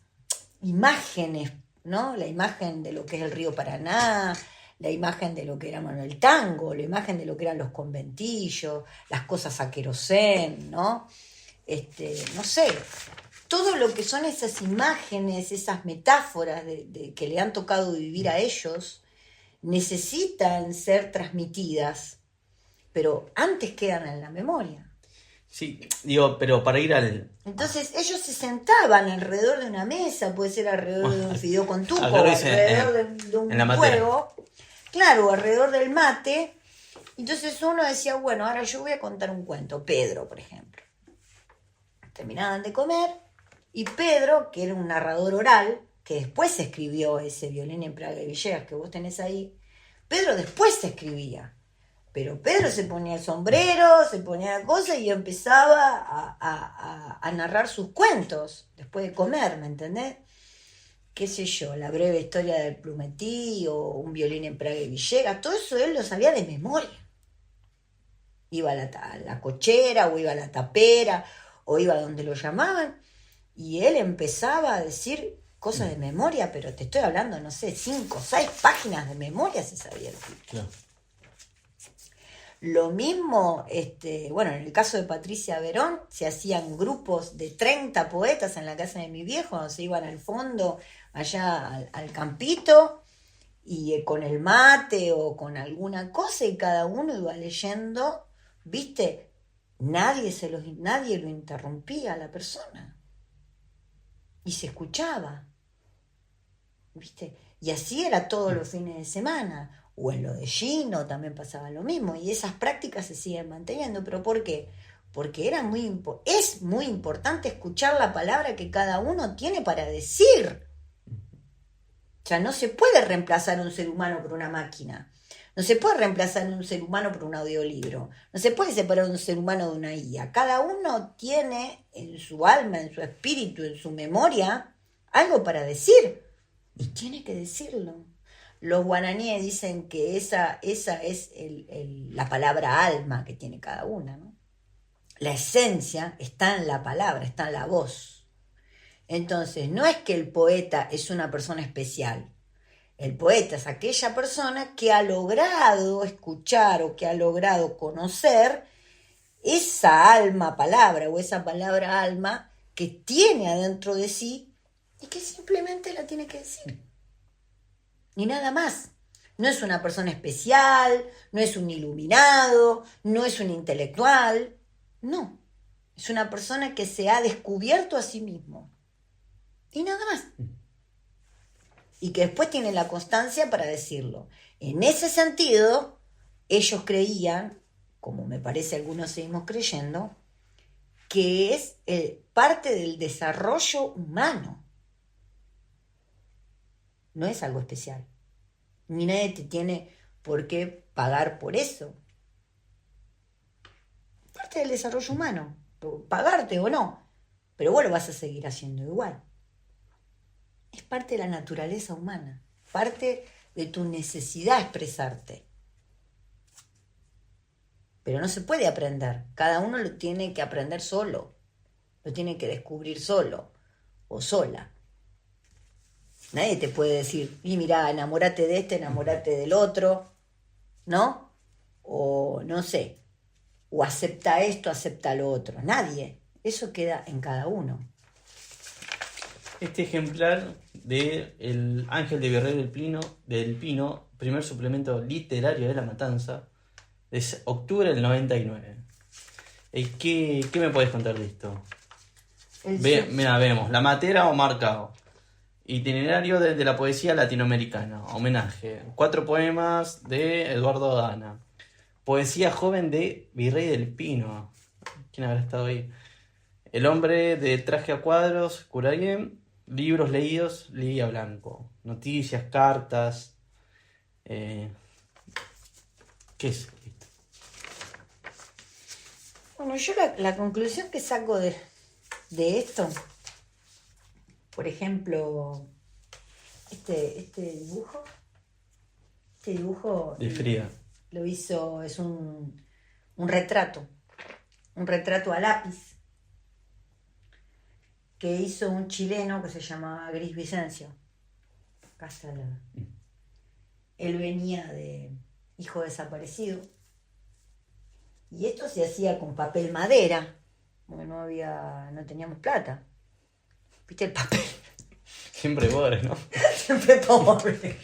imágenes, ¿no? La imagen de lo que es el río Paraná, la imagen de lo que era Manuel Tango, la imagen de lo que eran los conventillos, las cosas a querosén, ¿no? No sé, todo lo que son esas imágenes, esas metáforas que le han tocado vivir a ellos, necesitan ser transmitidas, pero antes quedan en la memoria. Sí, digo, pero para ir al... Entonces ellos se sentaban alrededor de una mesa, puede ser alrededor de un fideo con tuco, alrededor de un fuego, claro, alrededor del mate. Entonces uno decía, bueno, ahora yo voy a contar un cuento, Pedro, por ejemplo. Terminaban de comer y Pedro, que era un narrador oral, que después escribió ese Violín en Praga y Villegas que vos tenés ahí, Pedro después se escribía. Pero Pedro se ponía el sombrero, se ponía la cosa y empezaba a narrar sus cuentos después de comer, ¿me entendés? Qué sé yo, la breve historia del Plumetí o un Violín en Praga y Villegas, todo eso él lo sabía de memoria. Iba a la cochera o iba a la tapera o iba a donde lo llamaban y él empezaba a decir cosas de memoria, pero te estoy hablando, no sé, 5 o 6 páginas de memoria se sabía el tipo. Claro. Lo mismo, bueno, en el caso de Patricia Verón, se hacían grupos de 30 poetas en la casa de mi viejo, donde se iban al fondo, allá al campito, y con el mate o con alguna cosa, y cada uno iba leyendo, ¿viste? Nadie lo interrumpía a la persona. Y se escuchaba, ¿viste? Y así era todos los fines de semana. O en lo de Gino también pasaba lo mismo, y esas prácticas se siguen manteniendo. ¿Pero por qué? Porque es muy importante escuchar la palabra que cada uno tiene para decir. O sea, no se puede reemplazar un ser humano por una máquina, no se puede reemplazar un ser humano por un audiolibro, no se puede separar un ser humano de una IA. Cada uno tiene en su alma, en su espíritu, en su memoria, algo para decir, y tiene que decirlo. Los guaraníes dicen que esa es la palabra alma que tiene cada una, ¿no? la esencia está en la palabra, está en la voz. Entonces, no es que el poeta es una persona especial. El poeta es aquella persona que ha logrado escuchar o que ha logrado conocer esa alma palabra o esa palabra alma que tiene adentro de sí y que simplemente la tiene que decir. Ni nada más. No es una persona especial, no es un iluminado, no es un intelectual. No. Es una persona que se ha descubierto a sí mismo. Y nada más. Y que después tiene la constancia para decirlo. En ese sentido, ellos creían, como me parece algunos seguimos creyendo, que es parte del desarrollo humano. No es algo especial. Ni nadie te tiene por qué pagar por eso. Parte del desarrollo humano. Pagarte o no. Pero vos lo vas a seguir haciendo igual. Es parte de la naturaleza humana. Parte de tu necesidad de expresarte. Pero no se puede aprender. Cada uno lo tiene que aprender solo. Lo tiene que descubrir solo o sola. Nadie te puede decir, y mirá, enamórate de este, enamórate del otro, ¿no? O no sé, o acepta esto, acepta lo otro. Nadie. Eso queda en cada uno. Este ejemplar de El Ángel de Virrey del Pino, primer suplemento literario de La Matanza, es octubre del 99. ¿Qué me podés contar de esto? Mira, vemos La Matera o Marcao. Itinerario de la poesía latinoamericana. Homenaje. 4 poemas de Eduardo Dana. Poesía joven de Virrey del Pino. ¿Quién habrá estado ahí? El hombre de traje a cuadros, Curayen. Libros leídos, Lidia Blanco. Noticias, cartas. ¿Qué es esto? Bueno, yo la conclusión que saco de esto, por ejemplo, este dibujo De Frida. lo hizo, es un retrato a lápiz que hizo un chileno que se llamaba Gris Vicencio. Acá está Él venía de hijo desaparecido y esto se hacía con papel madera, porque no teníamos plata. ¿Viste el papel? Siempre pobre, ¿no? Siempre pobre.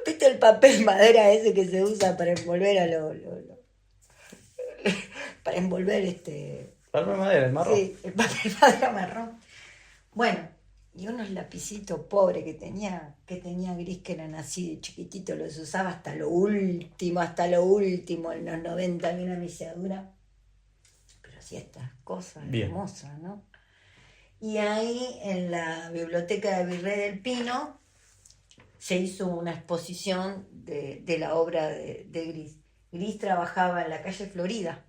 ¿Viste el papel madera ese que se usa para envolver para envolver Palma de madera, el marrón. Sí, el papel madera marrón. Bueno, y unos lapicitos pobres que tenía Gris, que eran así de chiquitito, los usaba hasta lo último, en los 90, había una misiadura. Pero sí, estas cosas Bien. hermosas, ¿no? Y ahí en la biblioteca de Virrey del Pino se hizo una exposición de la obra de Gris. Gris trabajaba en la calle Florida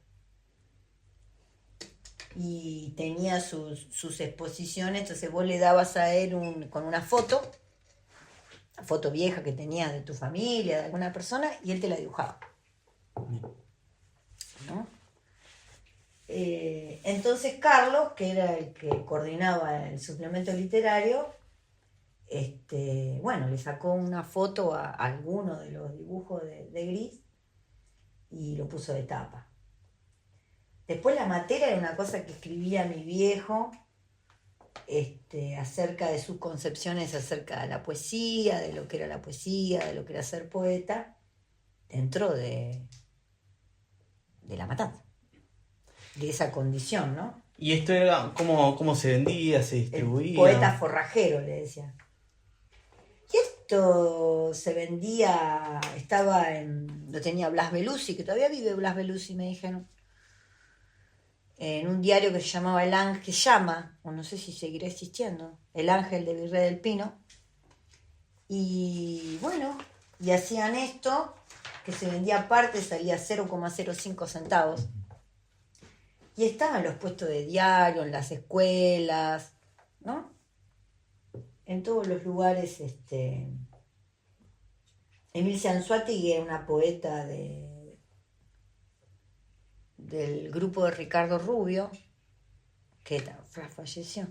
y tenía sus exposiciones, entonces vos le dabas a él con una foto vieja que tenías de tu familia, de alguna persona, y él te la dibujaba. ¿No? Entonces Carlos, que era el que coordinaba el suplemento literario, le sacó una foto a alguno de los dibujos de Gris y lo puso de tapa. Después La Matera era una cosa que escribía mi viejo acerca de sus concepciones acerca de la poesía, de lo que era la poesía, de lo que era ser poeta, dentro de La Matanza, de esa condición, ¿no? ¿Y esto era cómo se vendía, se distribuía? El poeta forrajero, le decían. Y esto se vendía, lo tenía Blas Belusi, que todavía vive Blas Belusi, me dijeron, en un diario que se llamaba El Ángel, que llama, o no sé si seguirá existiendo, El Ángel de Virrey del Pino. Y bueno, y hacían esto, que se vendía aparte, salía 0,05 centavos. Y estaba en los puestos de diario, en las escuelas, ¿no? En todos los lugares. Emilce Anzoátegui era una poeta de del grupo de Ricardo Rubio, que falleció.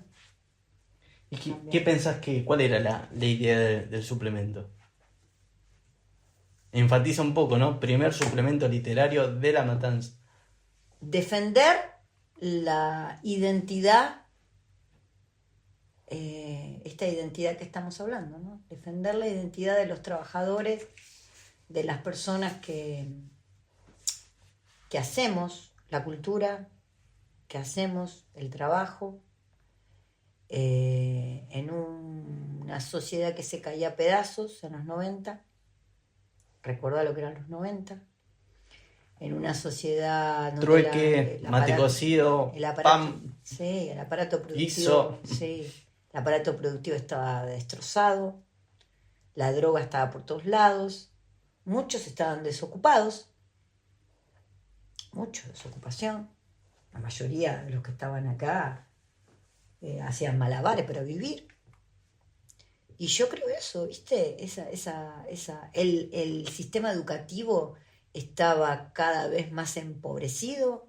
¿Y qué pensás cuál era la idea del suplemento? Enfatiza un poco, ¿no? Primer suplemento literario de La Matanza. Defender la identidad, esta identidad que estamos hablando, ¿no? Defender la identidad de los trabajadores, de las personas que hacemos la cultura, que hacemos el trabajo, en una sociedad que se caía a pedazos en los 90. Recuerda lo que eran los 90. En una sociedad donde Trueque, mate cocido, pan. Sí, el aparato productivo. Guiso. Sí, el aparato productivo estaba destrozado, la droga estaba por todos lados, muchos estaban desocupados, mucha desocupación. La mayoría de los que estaban acá hacían malabares para vivir. Y yo creo eso, ¿viste? El sistema educativo estaba cada vez más empobrecido,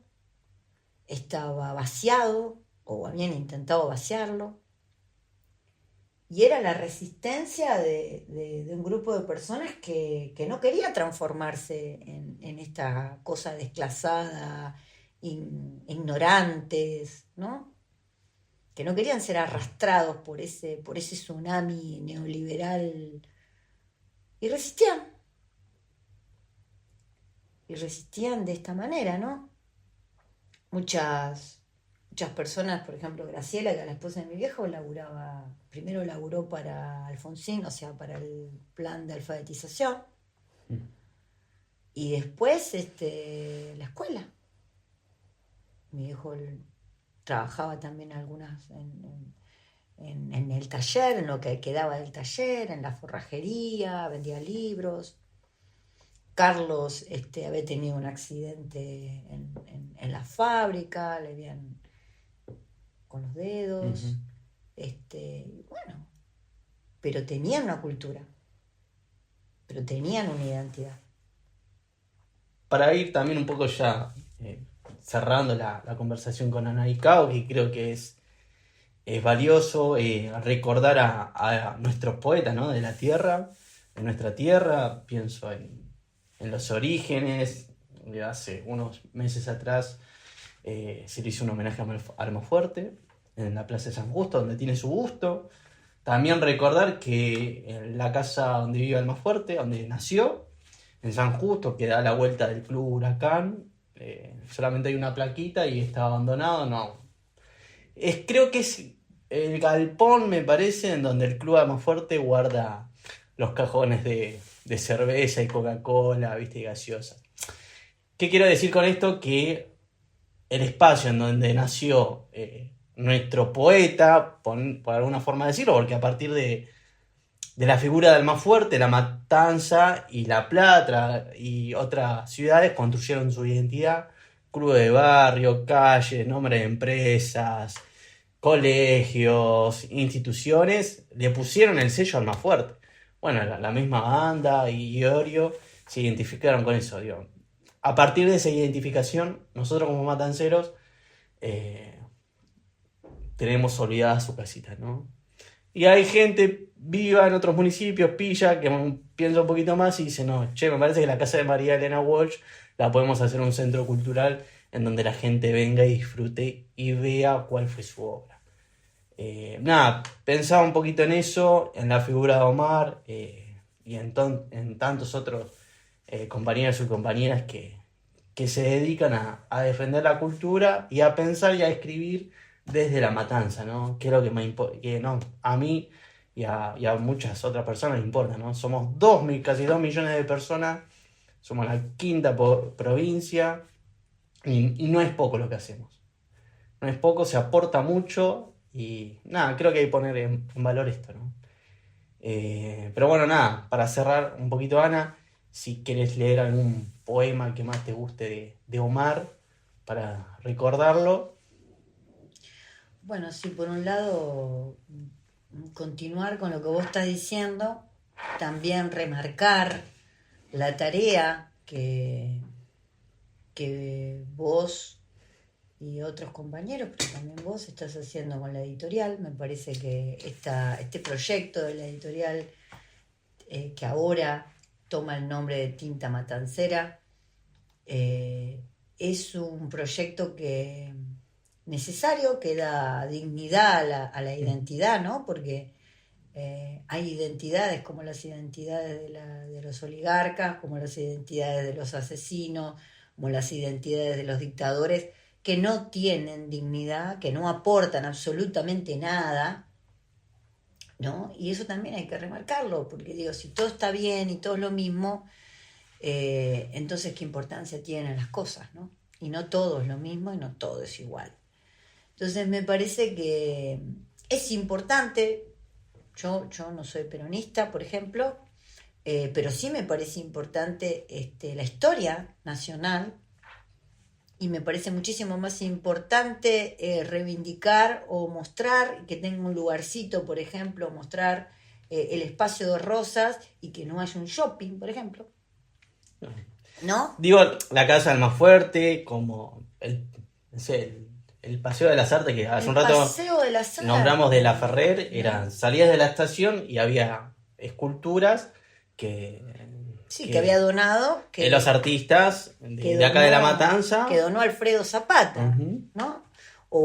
estaba vaciado, o habían intentado vaciarlo. Y era la resistencia de un grupo de personas que no quería transformarse en esta cosa desclasada, ignorantes, ¿no? Que no querían ser arrastrados por ese tsunami neoliberal, y resistían de esta manera, ¿no? Muchas personas, por ejemplo Graciela, que era la esposa de mi viejo, primero laburó para Alfonsín, o sea, para el plan de alfabetización, y después la escuela. Mi viejo trabajaba también algunas en el taller, en lo que quedaba del taller, en la forrajería, vendía libros. Carlos había tenido un accidente en la fábrica, le habían con los dedos. Bueno, pero tenían una cultura, pero tenían una identidad. Para ir también un poco ya cerrando la conversación con Anaí Cao, que creo que es valioso recordar a nuestros poetas, ¿no? De la tierra, de nuestra tierra. Pienso en los orígenes. De hace unos meses atrás se le hizo un homenaje a Almafuerte en la Plaza de San Justo, donde tiene su busto. También recordar que en la casa donde vive Almafuerte, donde nació, en San Justo, que da la vuelta del Club Huracán, solamente hay una plaquita y está abandonado. No, creo que es el galpón, me parece, en donde el Club Almafuerte guarda los cajones de cerveza y Coca-Cola, ¿viste? Y gaseosa. ¿Qué quiero decir con esto? Que el espacio en donde nació nuestro poeta, por alguna forma decirlo, porque a partir de la figura de Almafuerte, La Matanza y La Plata y otras ciudades construyeron su identidad: club de barrio, calles, nombres de empresas, colegios, instituciones, le pusieron el sello Almafuerte. Bueno, la misma banda y Iorio se identificaron con eso, digo. A partir de esa identificación, nosotros como matanceros tenemos olvidada su casita, ¿no? Y hay gente viva en otros municipios, pilla, que piensa un poquito más y dice, no, che, me parece que la casa de María Elena Walsh la podemos hacer un centro cultural en donde la gente venga y disfrute y vea cuál fue su obra. Pensaba un poquito en eso, en la figura de Omar y en tantos otros compañeros y compañeras que se dedican a defender la cultura y a pensar y a escribir desde la matanza, ¿no? Que es lo que a mí y a muchas otras personas le importa, ¿no? Somos casi 2 millones de personas, somos la quinta provincia y no es poco lo que hacemos. No es poco, se aporta mucho y creo que hay que poner en valor esto, ¿no? Pero bueno, para cerrar un poquito, Ana, si querés leer algún poema que más te guste de Omar para recordarlo. Bueno, sí, por un lado, continuar con lo que vos estás diciendo, también remarcar la tarea que que vos y otros compañeros, pero también vos estás haciendo con la editorial. Me parece que este proyecto de la editorial, que ahora toma el nombre de Tinta Matancera, es un proyecto que necesario, que da dignidad a la identidad, ¿no? Porque hay identidades como las identidades de los oligarcas, como las identidades de los asesinos, como las identidades de los dictadores, que no tienen dignidad, que no aportan absolutamente nada, ¿no? Y eso también hay que remarcarlo, porque digo, si todo está bien y todo es lo mismo, entonces qué importancia tienen las cosas, ¿no? Y no todo es lo mismo y no todo es igual. Entonces me parece que es importante. Yo no soy peronista, por ejemplo, pero sí me parece importante la historia nacional, y me parece muchísimo más importante reivindicar o mostrar, que tenga un lugarcito, por ejemplo, mostrar el espacio de Rosas y que no haya un shopping, por ejemplo. ¿No? Digo, la Casa del Más Fuerte, como no sé, el Paseo de las Artes, que hace un rato Paseo de las Artes, nombramos de La Ferrer, ¿no? salías de la estación y había esculturas que, Sí, que había donado, que los artistas que de acá de La donó, Matanza, que donó Alfredo Zapata, uh-huh, ¿no?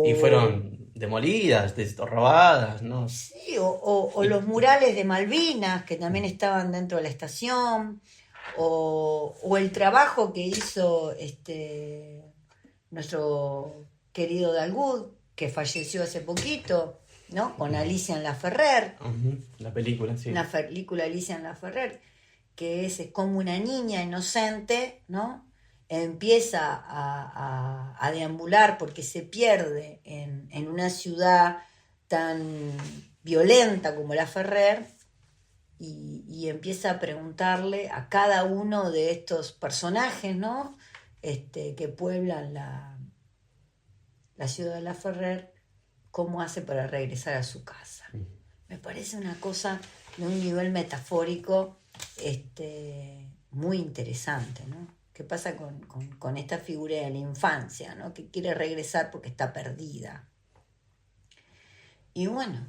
y fueron demolidas, robadas, ¿no? Sí, o los murales de Malvinas, que también estaban dentro de la estación, o el trabajo que hizo nuestro querido Dalgud, que falleció hace poquito, ¿no? Con Alicia en la Ferrer. Uh-huh. La película, sí. La película Alicia en la Ferrer, que es como una niña inocente, ¿no? Empieza a deambular porque se pierde en una ciudad tan violenta como la Ferrer, y empieza a preguntarle a cada uno de estos personajes, ¿no? Que pueblan la ciudad de la Ferrer, cómo hace para regresar a su casa. Me parece una cosa de un nivel metafórico muy interesante, ¿no? ¿Qué pasa con esta figura de la infancia, ¿no? Que quiere regresar porque está perdida? Y bueno,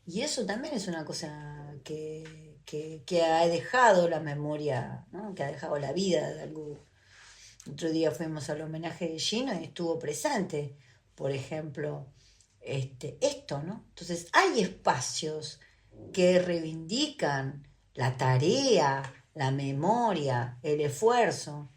y eso también es una cosa que ha dejado la memoria, ¿no? Que ha dejado la vida de algo. Otro día fuimos al homenaje de Gino y estuvo presente, por ejemplo, esto, ¿no? Entonces hay espacios que reivindican la tarea, la memoria, el esfuerzo,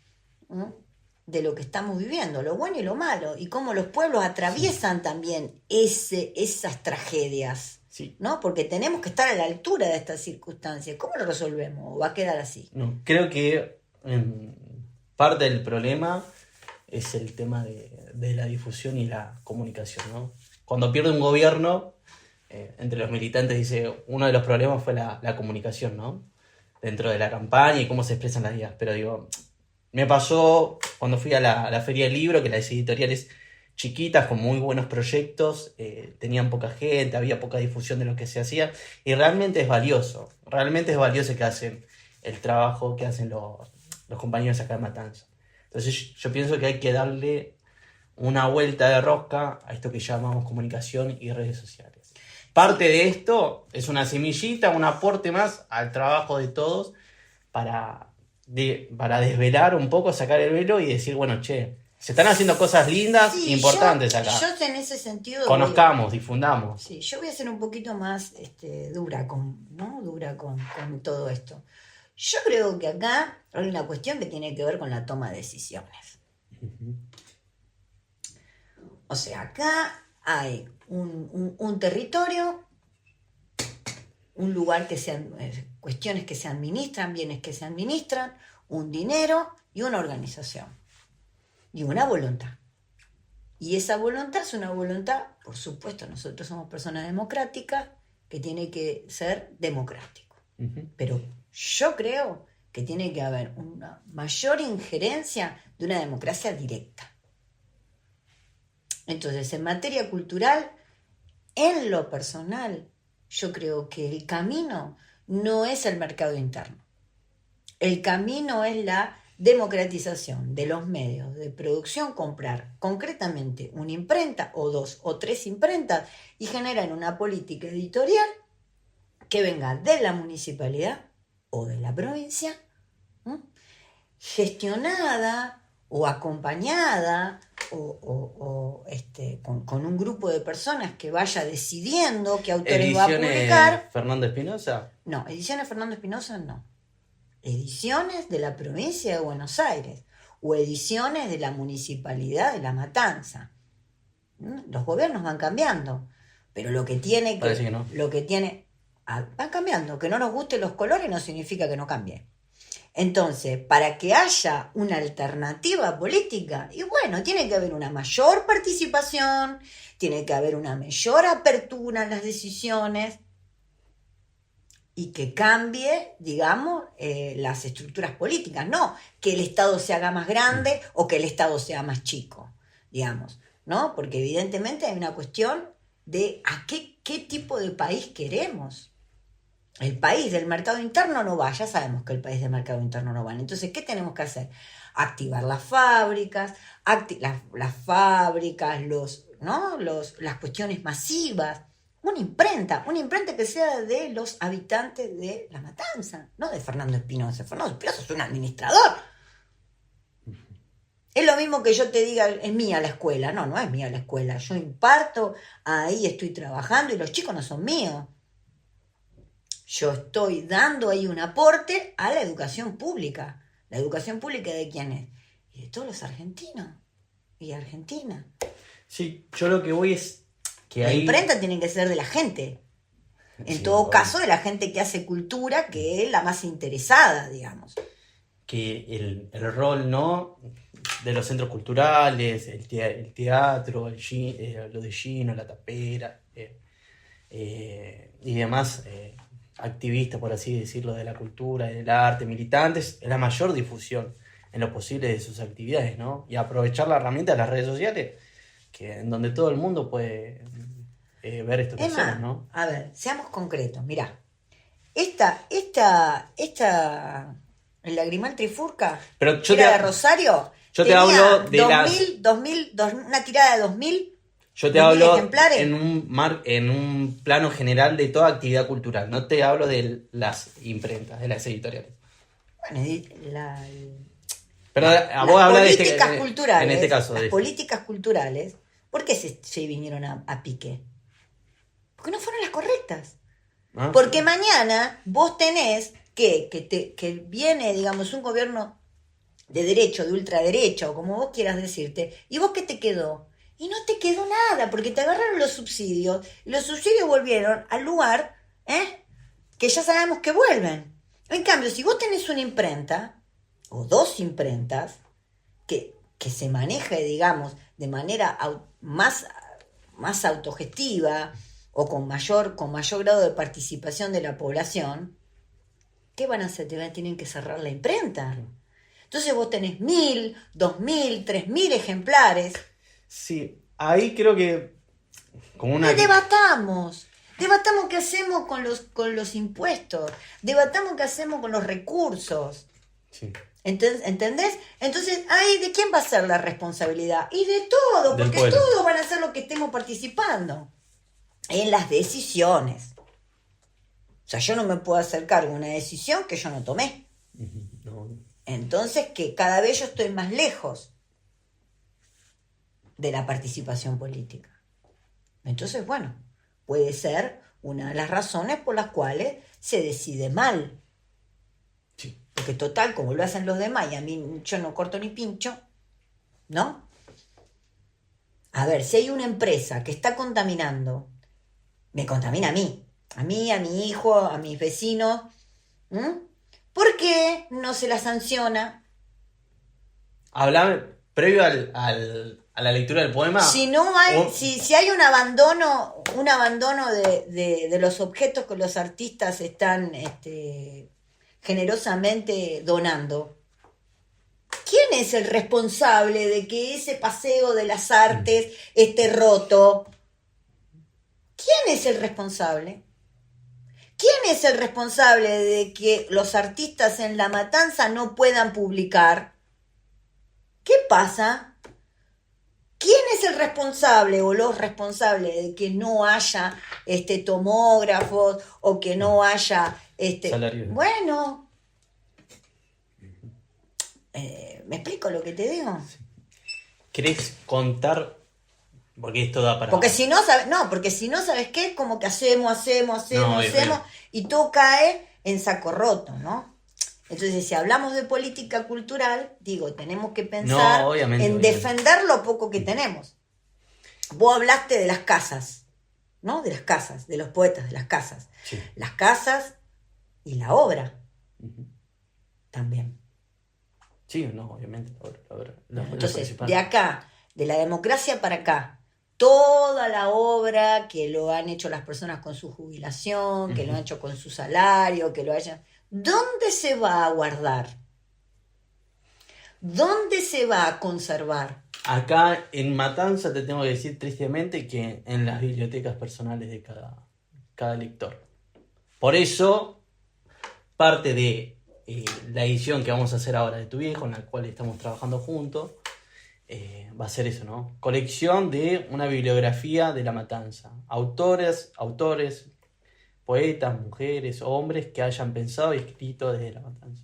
¿no? De lo que estamos viviendo, lo bueno y lo malo, y cómo los pueblos atraviesan también esas tragedias, sí, ¿no? Porque tenemos que estar a la altura de estas circunstancias. ¿Cómo lo resolvemos? ¿O va a quedar así? No, creo que parte del problema es el tema de la difusión y la comunicación, ¿no? Cuando pierde un gobierno, entre los militantes dice, uno de los problemas fue la comunicación, ¿no? Dentro de la campaña y cómo se expresan las ideas. Pero digo, me pasó cuando fui a la Feria del Libro, que las editoriales chiquitas con muy buenos proyectos tenían poca gente, había poca difusión de lo que se hacía, y realmente es valioso que hacen el trabajo que hacen los compañeros acá de Matanza. Entonces yo pienso que hay que darle una vuelta de rosca a esto que llamamos comunicación y redes sociales. Parte de esto es una semillita, un aporte más al trabajo de todos para desvelar un poco, sacar el velo y decir, bueno, che, se están haciendo cosas lindas, sí, importantes acá. Yo en ese sentido conozcamos, difundamos. Sí, yo voy a ser un poquito más dura con todo esto. Yo creo que acá hay una cuestión que tiene que ver con la toma de decisiones. Uh-huh. O sea, acá hay un territorio, un lugar que cuestiones que se administran, bienes que se administran, un dinero y una organización. Y una voluntad. Y esa voluntad es una voluntad, por supuesto, nosotros somos personas democráticas, que tiene que ser democrático. Uh-huh. Pero yo creo que tiene que haber una mayor injerencia de una democracia directa. Entonces, en materia cultural, en lo personal, yo creo que el camino no es el mercado interno. El camino es la democratización de los medios de producción, comprar concretamente una imprenta o 2 o 3 imprentas y generar una política editorial que venga de la municipalidad o de la provincia, ¿no? Gestionada o acompañada con un grupo de personas que vaya decidiendo qué autores va a publicar. Fernando Espinosa. No, Ediciones Fernando Espinosa no. Ediciones de la provincia de Buenos Aires o ediciones de la municipalidad de La Matanza. Los gobiernos van cambiando, pero lo que tiene que no. Van cambiando. Que no nos gusten los colores no significa que no cambie. Entonces, para que haya una alternativa política, y bueno, tiene que haber una mayor participación, tiene que haber una mayor apertura en las decisiones y que cambie, digamos, las estructuras políticas. No que el Estado se haga más grande o que el Estado sea más chico, digamos, ¿no? Porque evidentemente hay una cuestión de a qué tipo de país queremos. El país del mercado interno no va, ya sabemos que el país del mercado interno no va. Entonces, ¿qué tenemos que hacer? Activar las fábricas, las fábricas, las cuestiones masivas. Una imprenta que sea de los habitantes de La Matanza, no de Fernando Espinosa. Fernando Espinosa es un administrador. Es lo mismo que yo te diga, es mía la escuela. No, no es mía la escuela. Yo imparto, ahí estoy trabajando y los chicos no son míos. Yo estoy dando ahí un aporte a la educación pública. ¿La educación pública de quién es? Y de todos los argentinos y argentinas. Sí, yo lo que voy es que la imprenta tiene que ser de la gente. En todo caso, de la gente que hace cultura, que es la más interesada, digamos. Que el rol, ¿no?, de los centros culturales, el teatro, lo de Gino, la tapera, y demás activistas, por así decirlo, de la cultura, del arte, militantes, es la mayor difusión en lo posible de sus actividades, ¿no? Y aprovechar la herramienta de las redes sociales, en donde todo el mundo puede ver esto que hacemos, ¿no? A ver, seamos concretos. Mirá, el Lagrimal Trifurca, pero yo de Rosario, yo te hablo de 2000, una tirada de 2000. Yo te hablo en un plano general de toda actividad cultural. No te hablo de las imprentas, de las editoriales. Bueno, pero vos hablas de políticas culturales. En este caso. Las políticas culturales, ¿por qué se vinieron a pique? Porque no fueron las correctas. ¿Ah? Porque mañana vos tenés que viene, digamos, un gobierno de derecha, de ultraderecha, o como vos quieras decirte, ¿y vos qué te quedó? Y no te quedó nada, porque te agarraron los subsidios, y los subsidios volvieron al lugar, que ya sabemos que vuelven. En cambio, si vos tenés una imprenta, o 2 imprentas, que se maneje, digamos, de manera más autogestiva, o con mayor grado de participación de la población, ¿qué van a hacer? Tienen que cerrar la imprenta. Entonces vos tenés 1000, 2000, 3000 ejemplares. Sí, ahí creo que debatamos qué hacemos con los impuestos, debatamos qué hacemos con los recursos. Sí. ¿Entendés? Entonces, ahí, ¿de quién va a ser la responsabilidad? Y de todo, porque todos van a hacer lo que estemos participando en las decisiones. O sea, yo no me puedo hacer cargo de una decisión que yo no tomé. No. Entonces, que cada vez yo estoy más lejos de la participación política. Entonces, bueno, puede ser una de las razones por las cuales se decide mal. Sí. Porque total, como lo hacen los demás y a mí yo no corto ni pincho, ¿no? A ver, si hay una empresa que está contaminando, me contamina a mí, a mi hijo, a mis vecinos. ¿Por qué no se la sanciona? Hablame, previo a la lectura del poema. Si no hay, si hay un abandono de los objetos que los artistas están generosamente donando, ¿quién es el responsable de que ese paseo de las artes esté roto? ¿Quién es el responsable? ¿Quién es el responsable de que los artistas en La Matanza no puedan publicar? ¿Qué pasa? ¿Quién es el responsable o los responsables de que no haya tomógrafos o que no haya Salarios. Bueno, ¿me explico lo que te digo? ¿Querés contar? Porque esto da para... Porque si no, ¿sabes qué? Es como que hacemos No, y todo cae en saco roto, ¿no? Entonces, si hablamos de política cultural, digo, tenemos que pensar en defender lo poco que tenemos. Vos hablaste de las casas, ¿no? De las casas, de los poetas, de las casas. Sí. Las casas y la obra también. Sí, no, obviamente. Entonces, de acá, de la democracia para acá, toda la obra que lo han hecho las personas con su jubilación, que lo han hecho con su salario, que lo hayan... ¿Dónde se va a guardar? ¿Dónde se va a conservar? Acá en Matanza te tengo que decir tristemente que en las bibliotecas personales de cada lector. Por eso, parte de la edición que vamos a hacer ahora de Tu Viejo, en la cual estamos trabajando juntos, va a ser eso, ¿no? Colección de una bibliografía de La Matanza. Autores, poetas, mujeres, hombres que hayan pensado y escrito desde La Matanza.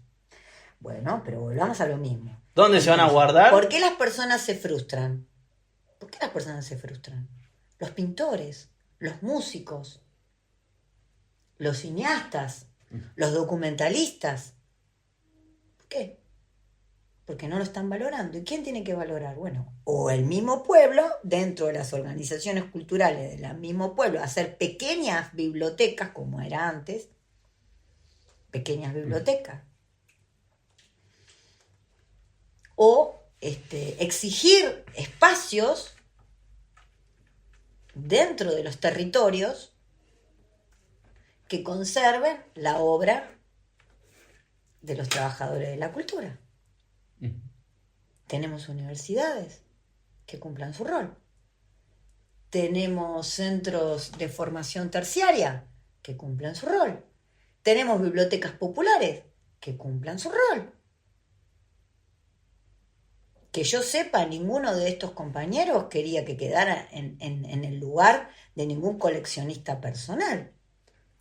Bueno, pero volvamos a lo mismo. ¿Dónde se van a guardar? ¿Por qué las personas se frustran? ¿Por qué las personas se frustran? Los pintores, los músicos, los cineastas, los documentalistas. ¿Por qué? Porque no lo están valorando. ¿Y quién tiene que valorar? Bueno, o el mismo pueblo, dentro de las organizaciones culturales del mismo pueblo, hacer pequeñas bibliotecas, como era antes, pequeñas bibliotecas. O exigir espacios dentro de los territorios que conserven la obra de los trabajadores de la cultura. Tenemos universidades que cumplan su rol. Tenemos centros de formación terciaria que cumplan su rol. Tenemos bibliotecas populares que cumplan su rol. Que yo sepa, ninguno de estos compañeros quería que quedara en el lugar de ningún coleccionista personal.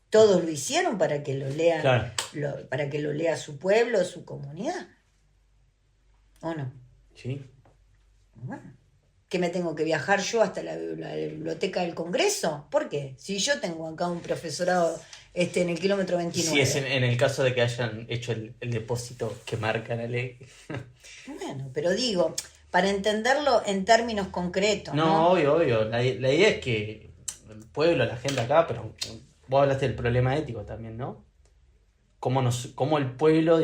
Todos lo hicieron para que lo lean, claro. Para que lo lea su pueblo, su comunidad. ¿O no? Sí. Bueno, ¿qué me tengo que viajar yo hasta la biblioteca del Congreso? ¿Por qué? Si yo tengo acá un profesorado en el kilómetro 29. Si es en el caso de que hayan hecho el depósito que marca la ley. Bueno, pero digo, para entenderlo en términos concretos. No, obvio. La idea es que el pueblo, la gente acá, pero vos hablaste del problema ético también, ¿no? Cómo el pueblo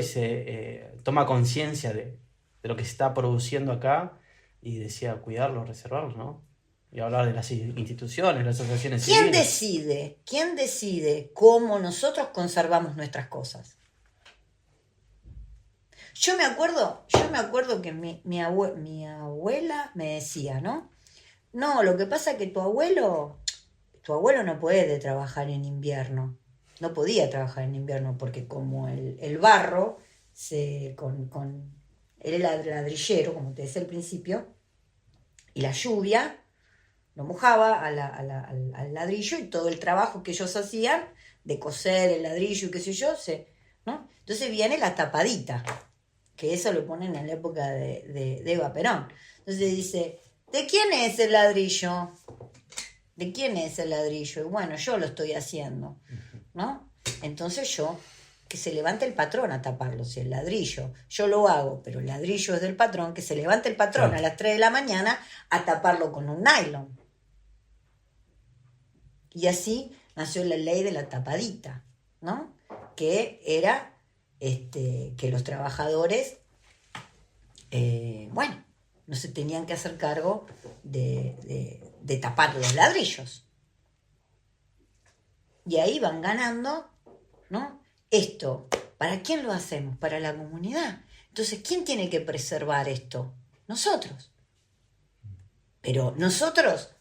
toma conciencia de lo que se está produciendo acá y decía cuidarlo, reservarlo, ¿no? Y hablar de las instituciones, las asociaciones civiles. ¿Quién decide cómo nosotros conservamos nuestras cosas? Yo me acuerdo que mi abuela me decía, ¿no? No, lo que pasa es que tu abuelo no puede trabajar en invierno. No podía trabajar en invierno porque como el barro el ladrillero, como te decía al principio, y la lluvia lo mojaba al ladrillo y todo el trabajo que ellos hacían de coser el ladrillo y qué sé yo, ¿no? Entonces viene la tapadita, que eso lo ponen en la época de Eva Perón. Entonces dice, ¿de quién es el ladrillo? ¿De quién es el ladrillo? Y bueno, yo lo estoy haciendo, ¿no? Entonces que se levante el patrón a taparlo, si el ladrillo, yo lo hago, pero el ladrillo es del patrón, que se levante el patrón a las 3 de la mañana a taparlo con un nylon. Y así nació la ley de la tapadita, ¿no? Que era que los trabajadores, no se tenían que hacer cargo de tapar los ladrillos. Y ahí van ganando, ¿no? Esto, ¿para quién lo hacemos? Para la comunidad. Entonces, ¿quién tiene que preservar esto? Nosotros. Pero nosotros,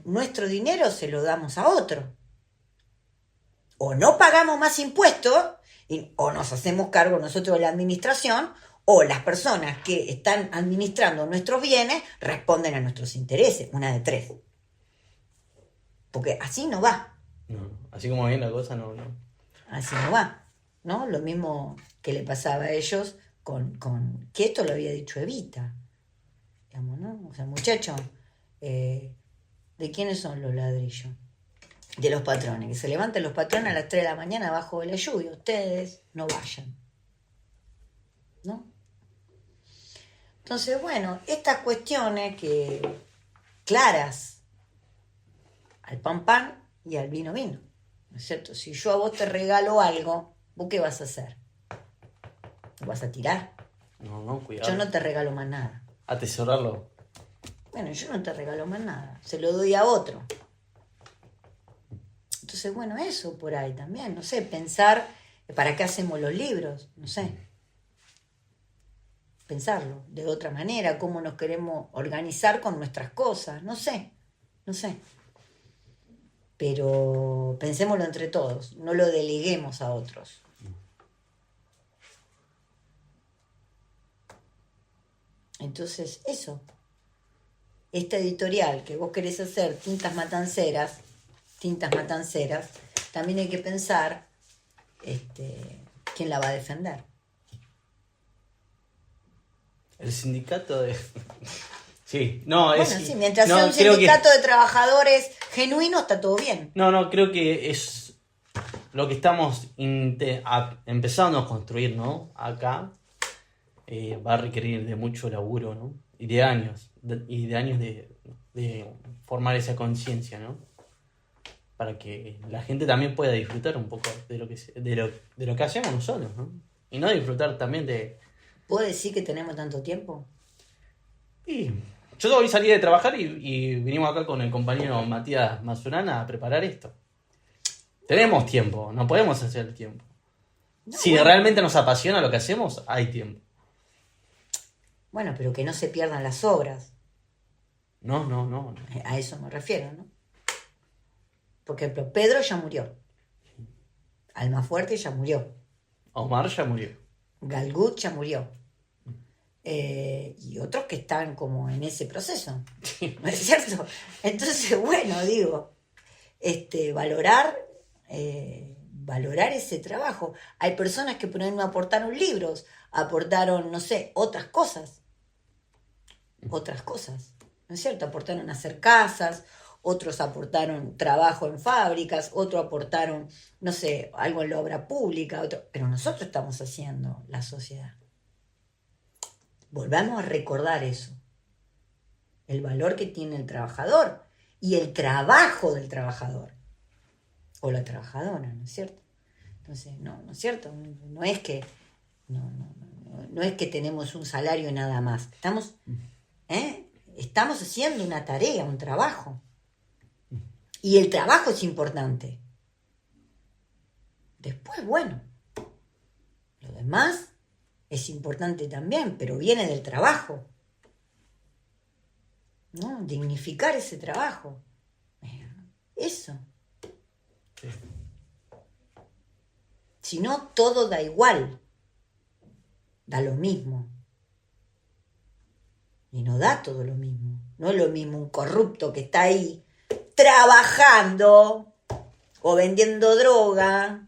nuestro dinero se lo damos a otro. o no pagamos más impuestos, o nos hacemos cargo nosotros de la administración, o las personas que están administrando nuestros bienes responden a nuestros intereses, una de tres. Porque así no va. No, así como viene la cosa, no. Así no va, ¿no? Lo mismo que le pasaba a ellos que esto lo había dicho Evita, digamos, ¿no? O sea, muchachos, ¿de quiénes son los ladrillos? De los patrones, que se levanten los patrones a las 3 de la mañana bajo de la lluvia, ustedes no vayan, ¿no? Entonces, bueno, estas cuestiones que claras al pan y al vino, ¿no es cierto? Si yo a vos te regalo algo, ¿vos qué vas a hacer? ¿Lo vas a tirar? No, cuidado. Yo no te regalo más nada. Atesorarlo. Bueno, yo no te regalo más nada, se lo doy a otro. Entonces, bueno, eso por ahí también, no sé, pensar, ¿para qué hacemos los libros? No sé. Pensarlo de otra manera, cómo nos queremos organizar con nuestras cosas, no sé. Pero pensémoslo entre todos, no lo deleguemos a otros. Entonces, eso. Esta editorial que vos querés hacer, Tintas Matanceras, también hay que pensar quién la va a defender. El sindicato de... Sí, no, bueno, es... sí, mientras no, sea un sindicato de trabajadores genuino, está todo bien. No, creo que es lo que estamos empezando a construir, ¿no? Acá va a requerir de mucho laburo, ¿no? Y de años de formar esa conciencia, ¿no? Para que la gente también pueda disfrutar un poco de lo que hacemos nosotros, ¿no? Y no disfrutar también de... ¿Puedo decir que tenemos tanto tiempo? Y yo hoy salí de trabajar y vinimos acá con el compañero Matías Mazurana a preparar esto. Tenemos tiempo, no podemos hacer el tiempo. No, si bueno. realmente nos apasiona lo que hacemos, hay tiempo. Bueno, pero que no se pierdan las obras. No. A eso me refiero, ¿no? Por ejemplo, Pedro ya murió. Almafuerte ya murió. Omar ya murió. Galgut ya murió. Y otros que están como en ese proceso. ¿No es cierto? Entonces, bueno, digo, valorar ese trabajo. Hay personas que por ahí no aportaron libros, aportaron, no sé, otras cosas. ¿No es cierto? Aportaron a hacer casas, otros aportaron trabajo en fábricas, otros aportaron, no sé, algo en la obra pública, pero nosotros estamos haciendo la sociedad. Volvamos a recordar eso, el valor que tiene el trabajador y el trabajo del trabajador o la trabajadora, ¿no es cierto? Entonces, no es cierto, no es que tenemos un salario y nada más, estamos haciendo una tarea, un trabajo. Y el trabajo es importante. Después, bueno, lo demás es importante también, pero viene del trabajo, ¿no? Dignificar ese trabajo. Eso. Sí. Si no, todo da igual. Da lo mismo. Y no da todo lo mismo. No es lo mismo un corrupto que está ahí trabajando o vendiendo droga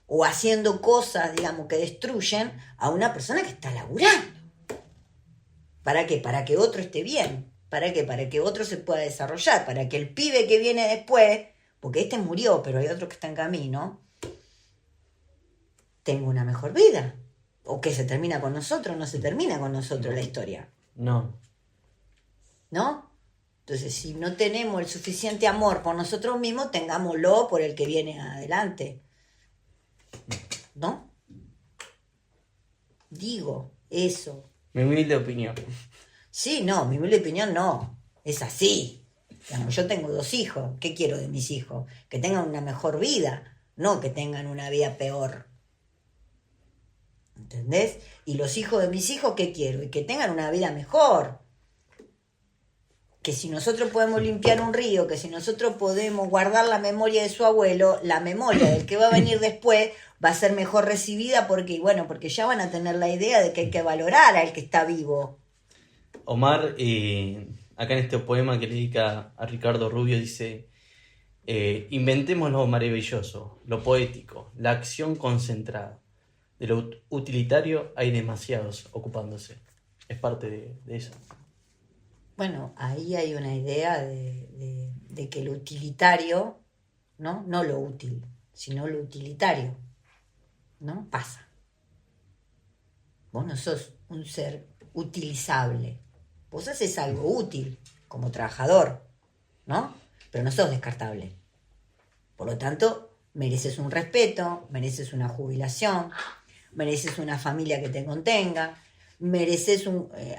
o haciendo cosas, digamos, que destruyen a una persona que está laburando. ¿Para qué? Para que otro esté bien. ¿Para qué? Para que otro se pueda desarrollar. Para que el pibe que viene después, porque este murió, pero hay otro que está en camino, tenga una mejor vida. O que se termina con nosotros, no se termina con nosotros la historia. No. Entonces, si no tenemos el suficiente amor por nosotros mismos, tengámoslo por el que viene adelante. ¿No? Digo, eso. Mi humilde opinión. Sí, no, mi humilde opinión no. Es así. Digamos, yo tengo 2 hijos. ¿Qué quiero de mis hijos? Que tengan una mejor vida, no que tengan una vida peor. ¿Entendés? Y los hijos de mis hijos, ¿qué quiero? Y que tengan una vida mejor. que si nosotros podemos limpiar un río, que si nosotros podemos guardar la memoria de su abuelo, la memoria del que va a venir después va a ser mejor recibida porque, bueno, porque ya van a tener la idea de que hay que valorar al que está vivo. Omar, acá en este poema que le dedica a Ricardo Rubio, dice: inventemos lo maravilloso, lo poético, la acción concentrada. De lo utilitario hay demasiados ocupándose. Es parte de eso. Bueno, ahí hay una idea de que lo utilitario, ¿no? No lo útil, sino lo utilitario, ¿no? Pasa. Vos no sos un ser utilizable. Vos haces algo útil como trabajador, ¿no? Pero no sos descartable. Por lo tanto, mereces un respeto, mereces una jubilación, mereces una familia que te contenga, mereces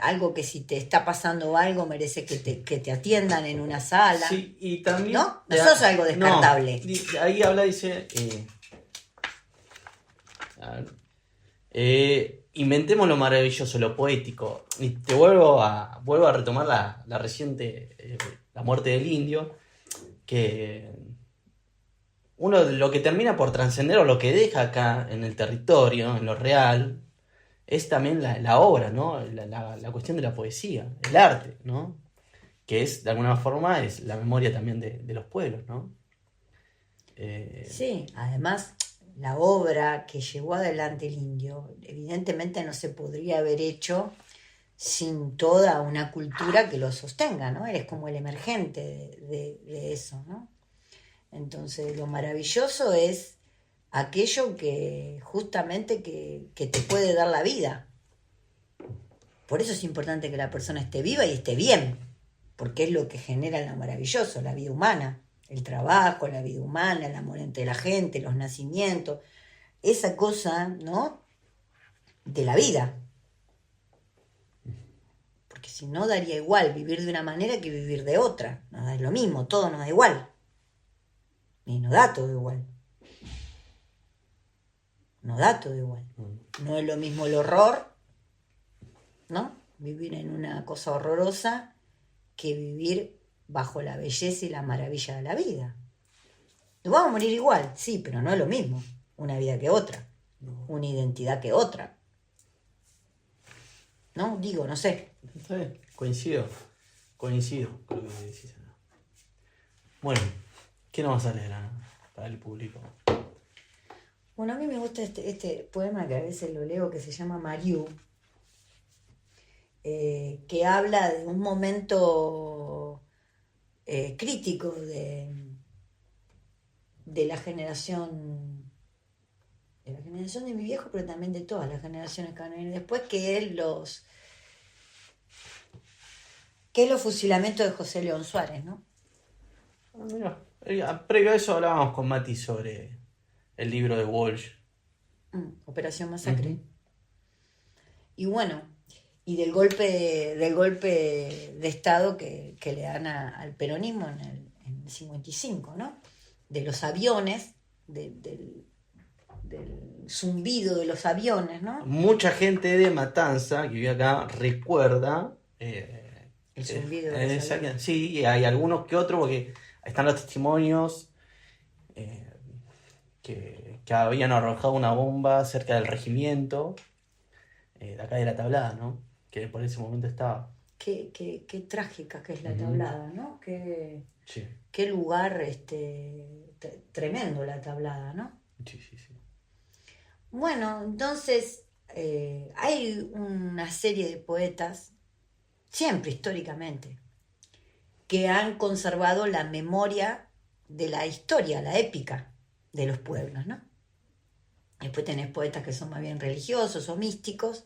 algo que si te está pasando algo, mereces que te atiendan en una sala. Sí, y también... ¿No? No sos algo descartable. No, ahí habla, dice... inventemos lo maravilloso, lo poético. Y te vuelvo a retomar la reciente, la muerte del indio, que uno lo que termina por trascender o lo que deja acá en el territorio, en lo real, es también la obra, ¿no? La cuestión de la poesía, el arte, ¿no? Que es, de alguna forma, es la memoria también de los pueblos, ¿no? Sí, además la obra que llevó adelante el indio evidentemente no se podría haber hecho sin toda una cultura que lo sostenga, ¿no? Eres como el emergente de eso, ¿no? Entonces lo maravilloso es aquello que justamente que te puede dar la vida. Por eso es importante que la persona esté viva y esté bien, porque es lo que genera lo maravilloso, la vida humana, el trabajo, la vida humana, el amor entre la gente, los nacimientos, esa cosa, ¿no? De la vida. Porque si no daría igual vivir de una manera que vivir de otra. Nos da lo mismo, todo nos da igual. Y nos da todo igual. Nos da todo igual. No es lo mismo el horror, ¿no? Vivir en una cosa horrorosa que vivir bajo la belleza y la maravilla de la vida. Nos vamos a morir igual, sí, pero no es lo mismo una vida que otra, una identidad que otra. ¿No? Digo, no sé. Está bien, coincido con lo que decís. Bueno, ¿qué nos vas a leer, Ana, para el público? Bueno, a mí me gusta este poema que a veces lo leo, que se llama Mariú, que habla de un momento crítico de la generación de mi viejo, pero también de todas las generaciones que van a venir después, que es los fusilamientos de José León Suárez, ¿no? Mira, previo a eso hablábamos con Mati sobre el libro de Walsh. Operación Masacre. Y bueno, y del golpe de Estado que le dan al peronismo en el 55, ¿no? De los aviones, del zumbido de los aviones, ¿no? Mucha gente de Matanza que vive acá recuerda el zumbido de los aviones. Sí, y hay algunos que otros, porque están los testimonios que habían arrojado una bomba cerca del regimiento de acá de La Tablada, ¿no? Que por ese momento estaba. Qué trágica que es La Tablada, ¿no? Sí. Qué lugar tremendo La Tablada, ¿no? Sí. Bueno, entonces hay una serie de poetas, siempre históricamente, que han conservado la memoria de la historia, la épica de los pueblos, ¿no? Después tenés poetas que son más bien religiosos o místicos,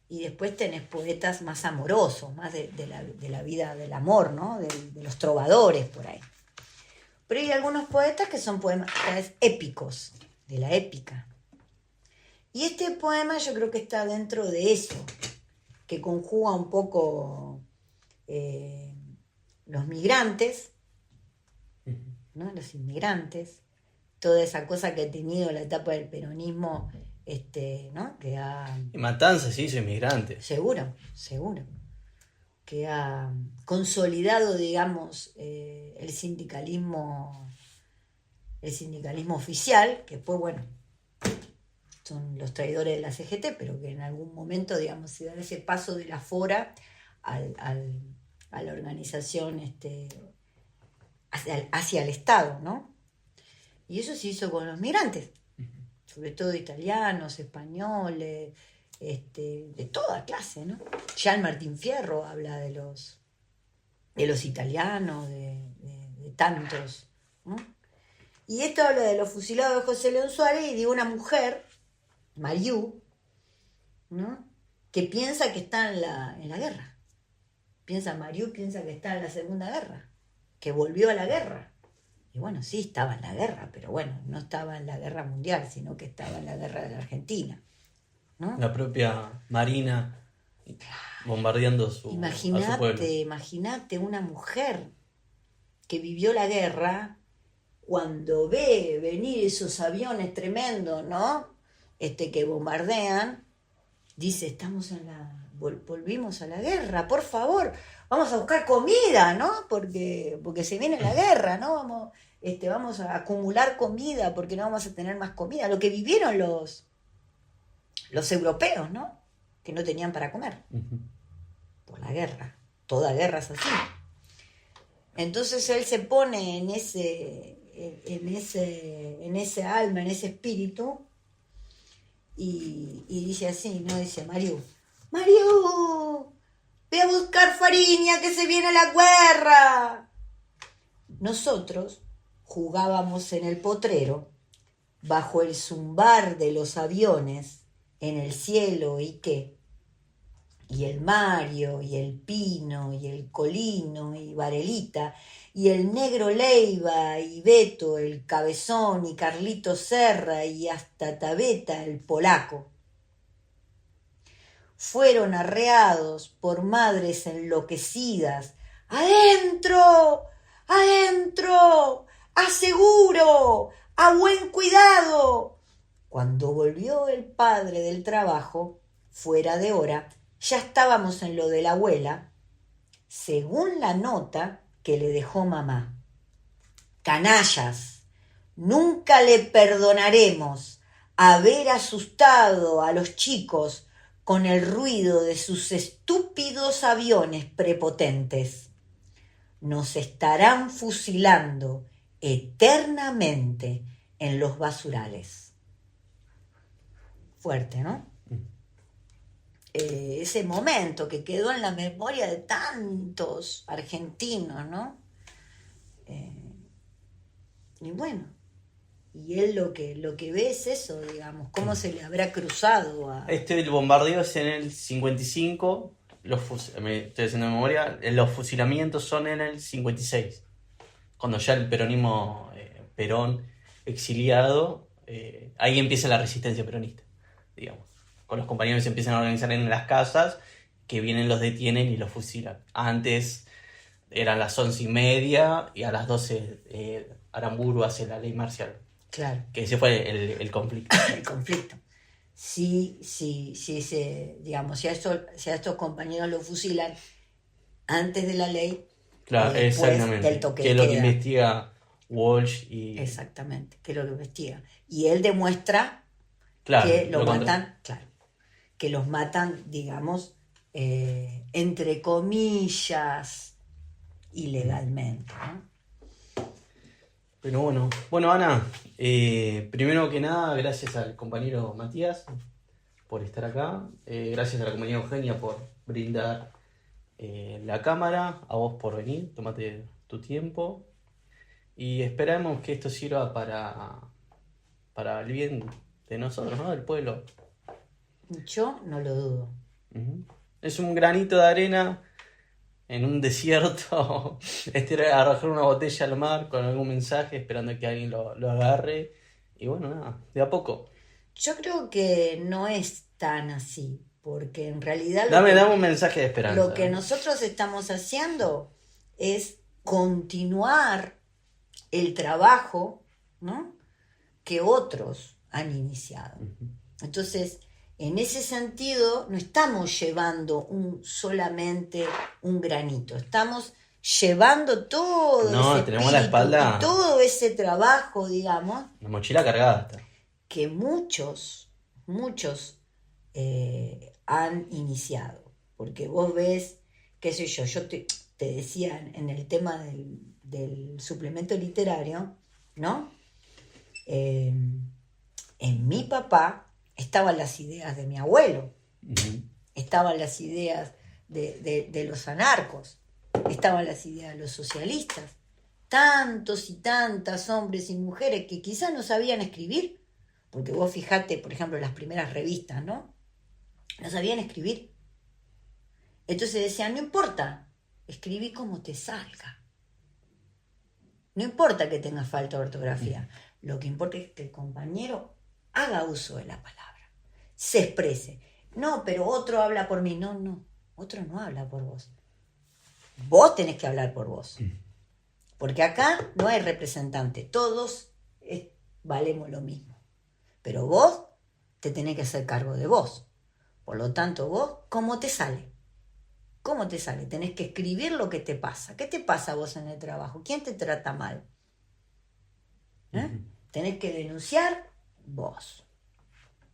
y después tenés poetas más amorosos, más de la vida del amor, ¿no? De los trovadores por ahí. Pero hay algunos poetas que son poemas épicos, de la épica. Y este poema yo creo que está dentro de eso, que conjuga un poco los migrantes, ¿no? Los inmigrantes, toda esa cosa que ha tenido la etapa del peronismo, ¿no? Que ha... Y Matanza se hizo inmigrante. Seguro. que ha consolidado, digamos, el sindicalismo oficial, que después, bueno, son los traidores de la CGT, pero que en algún momento, digamos, se da ese paso de la FORA a la organización hacia el Estado, ¿no? Y eso se hizo con los migrantes, sobre todo italianos, españoles, de toda clase, ¿no? Jean Martín Fierro habla de los italianos, de tantos, ¿no? Y esto habla de los fusilados de José León Suárez y de una mujer, Mariú, ¿no? Que piensa que está en la guerra. Mariú piensa que está en la Segunda Guerra, que volvió a la guerra. Y bueno, sí, estaba en la guerra, pero bueno, no estaba en la guerra mundial, sino que estaba en la guerra de la Argentina, ¿no? La propia Marina bombardeando a su pueblo. Imagínate una mujer que vivió la guerra, cuando ve venir esos aviones tremendos, ¿no? Que bombardean, dice, volvimos a la guerra, por favor, vamos a buscar comida, ¿no? Porque se viene la guerra, ¿no? Vamos a acumular comida porque no vamos a tener más comida. Lo que vivieron los europeos, ¿no? Que no tenían para comer por la guerra. Toda guerra es así. Entonces él se pone en ese alma, en ese espíritu, y dice así, ¿no? Dice, Mariú, ve a buscar Fariña que se viene la guerra. Nosotros jugábamos en el potrero, bajo el zumbar de los aviones, en el cielo, y el Mario, y el Pino, y el Colino, y Varelita, y el negro Leiva, y Beto, el Cabezón, y Carlito Serra, y hasta Tabeta, el polaco. Fueron arreados por madres enloquecidas. ¡Adentro! ¡Adentro! ¡Aseguro! ¡A buen cuidado! Cuando volvió el padre del trabajo, fuera de hora, ya estábamos en lo de la abuela, según la nota que le dejó mamá. Canallas, nunca le perdonaremos haber asustado a los chicos con el ruido de sus estúpidos aviones prepotentes. Nos estarán fusilando eternamente en los basurales. Fuerte, ¿no? Ese momento que quedó en la memoria de tantos argentinos, ¿no? Y bueno, y él lo que ve es eso, digamos, cómo se le habrá cruzado a... El bombardeo es en el 55, me estoy haciendo de memoria, los fusilamientos son en el 56, cuando ya el peronismo, Perón exiliado, ahí empieza la resistencia peronista, digamos. Con los compañeros se empiezan a organizar en las casas, que vienen, los detienen y los fusilan. Antes eran las 11:30 y a las 12 Aramburu hace la ley marcial. Claro. Que ese fue el conflicto. El conflicto. Sí, digamos, si a estos compañeros los fusilan antes de la ley, claro, después exactamente. del toque que de es lo queda. que investiga Walsh y... Exactamente, que es lo que investiga. Y él demuestra Claro, que lo matan, claro, que los matan, digamos, entre comillas, ilegalmente, ¿no? Pero bueno, Ana, primero que nada, gracias al compañero Matías por estar acá, gracias a la compañera Eugenia por brindar la cámara, a vos por venir, tómate tu tiempo y esperamos que esto sirva para el bien de nosotros, ¿no? Del pueblo. Yo no lo dudo. Es un granito de arena en un desierto, arrojar una botella al mar con algún mensaje esperando que alguien lo agarre. Y bueno, nada, de a poco. Yo creo que no es tan así, porque en realidad... Dame un mensaje de esperanza. Lo que nosotros estamos haciendo es continuar el trabajo, ¿no?, que otros han iniciado. Entonces, En ese sentido, no estamos llevando solamente un granito, estamos llevando todo No, ese tenemos la espíritu espalda. y todo ese trabajo, digamos, La mochila cargada está. que muchos han iniciado. Porque vos ves, qué sé yo te decía en el tema del suplemento literario, ¿no? En mi papá estaban las ideas de mi abuelo, estaban las ideas de los anarcos, estaban las ideas de los socialistas, tantos y tantas hombres y mujeres que quizás no sabían escribir, porque vos fijate, por ejemplo, las primeras revistas, ¿no? No sabían escribir. Entonces decían, no importa, escribí como te salga. No importa que tengas falta de ortografía, lo que importa es que el compañero haga uso de la palabra, se exprese. No, pero otro habla por mí. No, otro no habla por vos. Vos tenés que hablar por vos. Porque acá no hay representante, todos valemos lo mismo. Pero vos te tenés que hacer cargo de vos. Por lo tanto, vos, ¿cómo te sale? ¿Cómo te sale? Tenés que escribir lo que te pasa. ¿Qué te pasa a vos en el trabajo? ¿Quién te trata mal? Tenés que denunciar vos.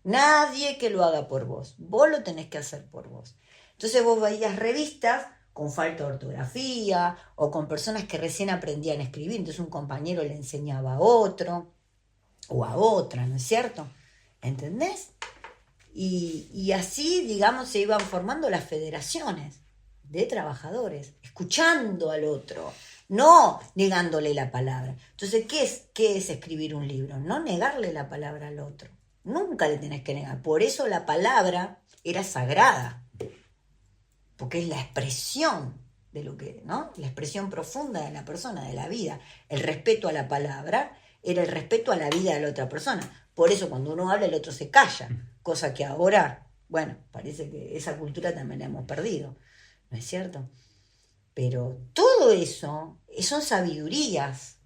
Nadie que lo haga por vos. Vos lo tenés que hacer por vos. Entonces vos veías revistas con falta de ortografía o con personas que recién aprendían a escribir. Entonces un compañero le enseñaba a otro o a otra, ¿no es cierto? ¿Entendés? Y así, digamos, se iban formando las federaciones de trabajadores, escuchando al otro, no negándole la palabra. Entonces, ¿qué es escribir un libro? No negarle la palabra al otro. Nunca le tenés que negar. Por eso la palabra era sagrada, porque es la expresión de lo que, ¿no? La expresión profunda de la persona, de la vida. El respeto a la palabra era el respeto a la vida de la otra persona. Por eso cuando uno habla el otro se calla, cosa que ahora, bueno, parece que esa cultura también la hemos perdido, ¿no es cierto? Pero todo eso son sabidurías,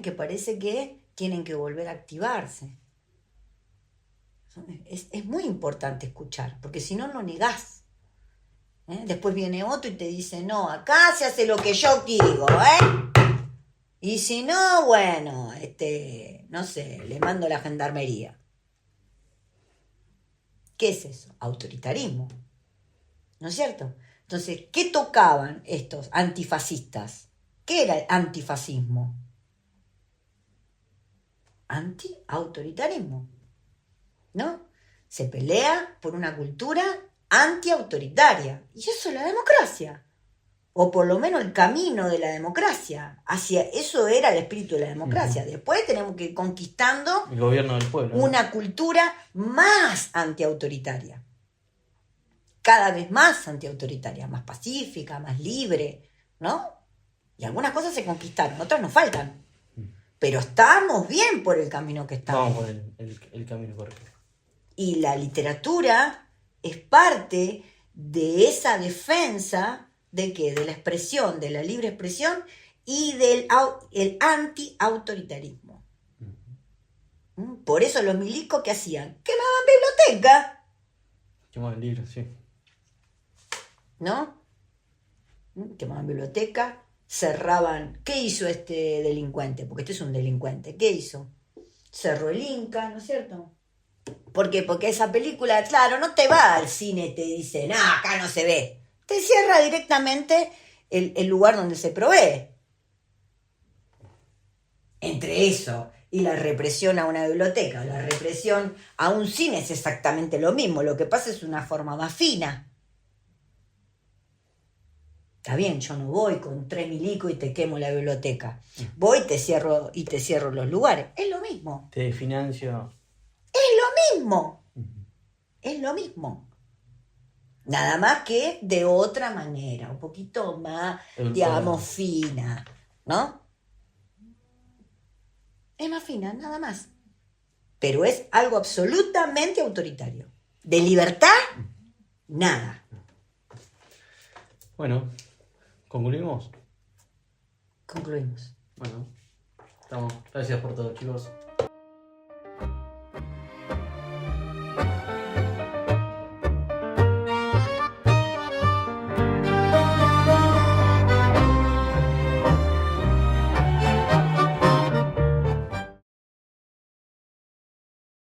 que parece que tienen que volver a activarse. Es muy importante escuchar, porque si no, no negás. Después viene otro y te dice, no, acá se hace lo que yo digo, y si no, bueno, no sé, le mando a la gendarmería. ¿Qué es eso? Autoritarismo, ¿no es cierto? Entonces, ¿qué tocaban estos antifascistas? ¿Qué era el antifascismo? Antiautoritarismo, ¿no? Se pelea por una cultura antiautoritaria. Y eso es la democracia. O por lo menos el camino de la democracia. Hacia eso era el espíritu de la democracia. Después tenemos que ir conquistando el gobierno del pueblo, una cultura más antiautoritaria. Cada vez más antiautoritaria, más pacífica, más libre, ¿no? Y algunas cosas se conquistaron, otras nos faltan. Pero estamos bien por el camino que estamos. Vamos por el camino correcto. Y la literatura es parte de esa defensa de ¿qué? De la expresión, de la libre expresión y del el anti-autoritarismo. Por eso los milicos, ¿qué hacían? Quemaban bibliotecas. Quemaban libros, sí. ¿No? Quemaban bibliotecas, cerraban. ¿Qué hizo este delincuente? Porque este es un delincuente. ¿Qué hizo? Cerró el Inca, ¿no es cierto? ¿Por qué? Porque esa película, claro, no te va al cine y te dice, no, acá no se ve. Te cierra directamente el lugar donde se provee. Entre eso y la represión a una biblioteca, la represión a un cine es exactamente lo mismo. Lo que pasa es una forma más fina. Está bien, yo no voy con 3 milicos y te quemo la biblioteca. Voy y te cierro los lugares. Es lo mismo. Te financio. Es lo mismo. Es lo mismo. Nada más que de otra manera, un poquito más, digamos, fina, ¿no? Es más fina, nada más. Pero es algo absolutamente autoritario. De libertad, nada. Bueno, ¿concluimos? Concluimos. Bueno, estamos. Gracias por todo, chicos.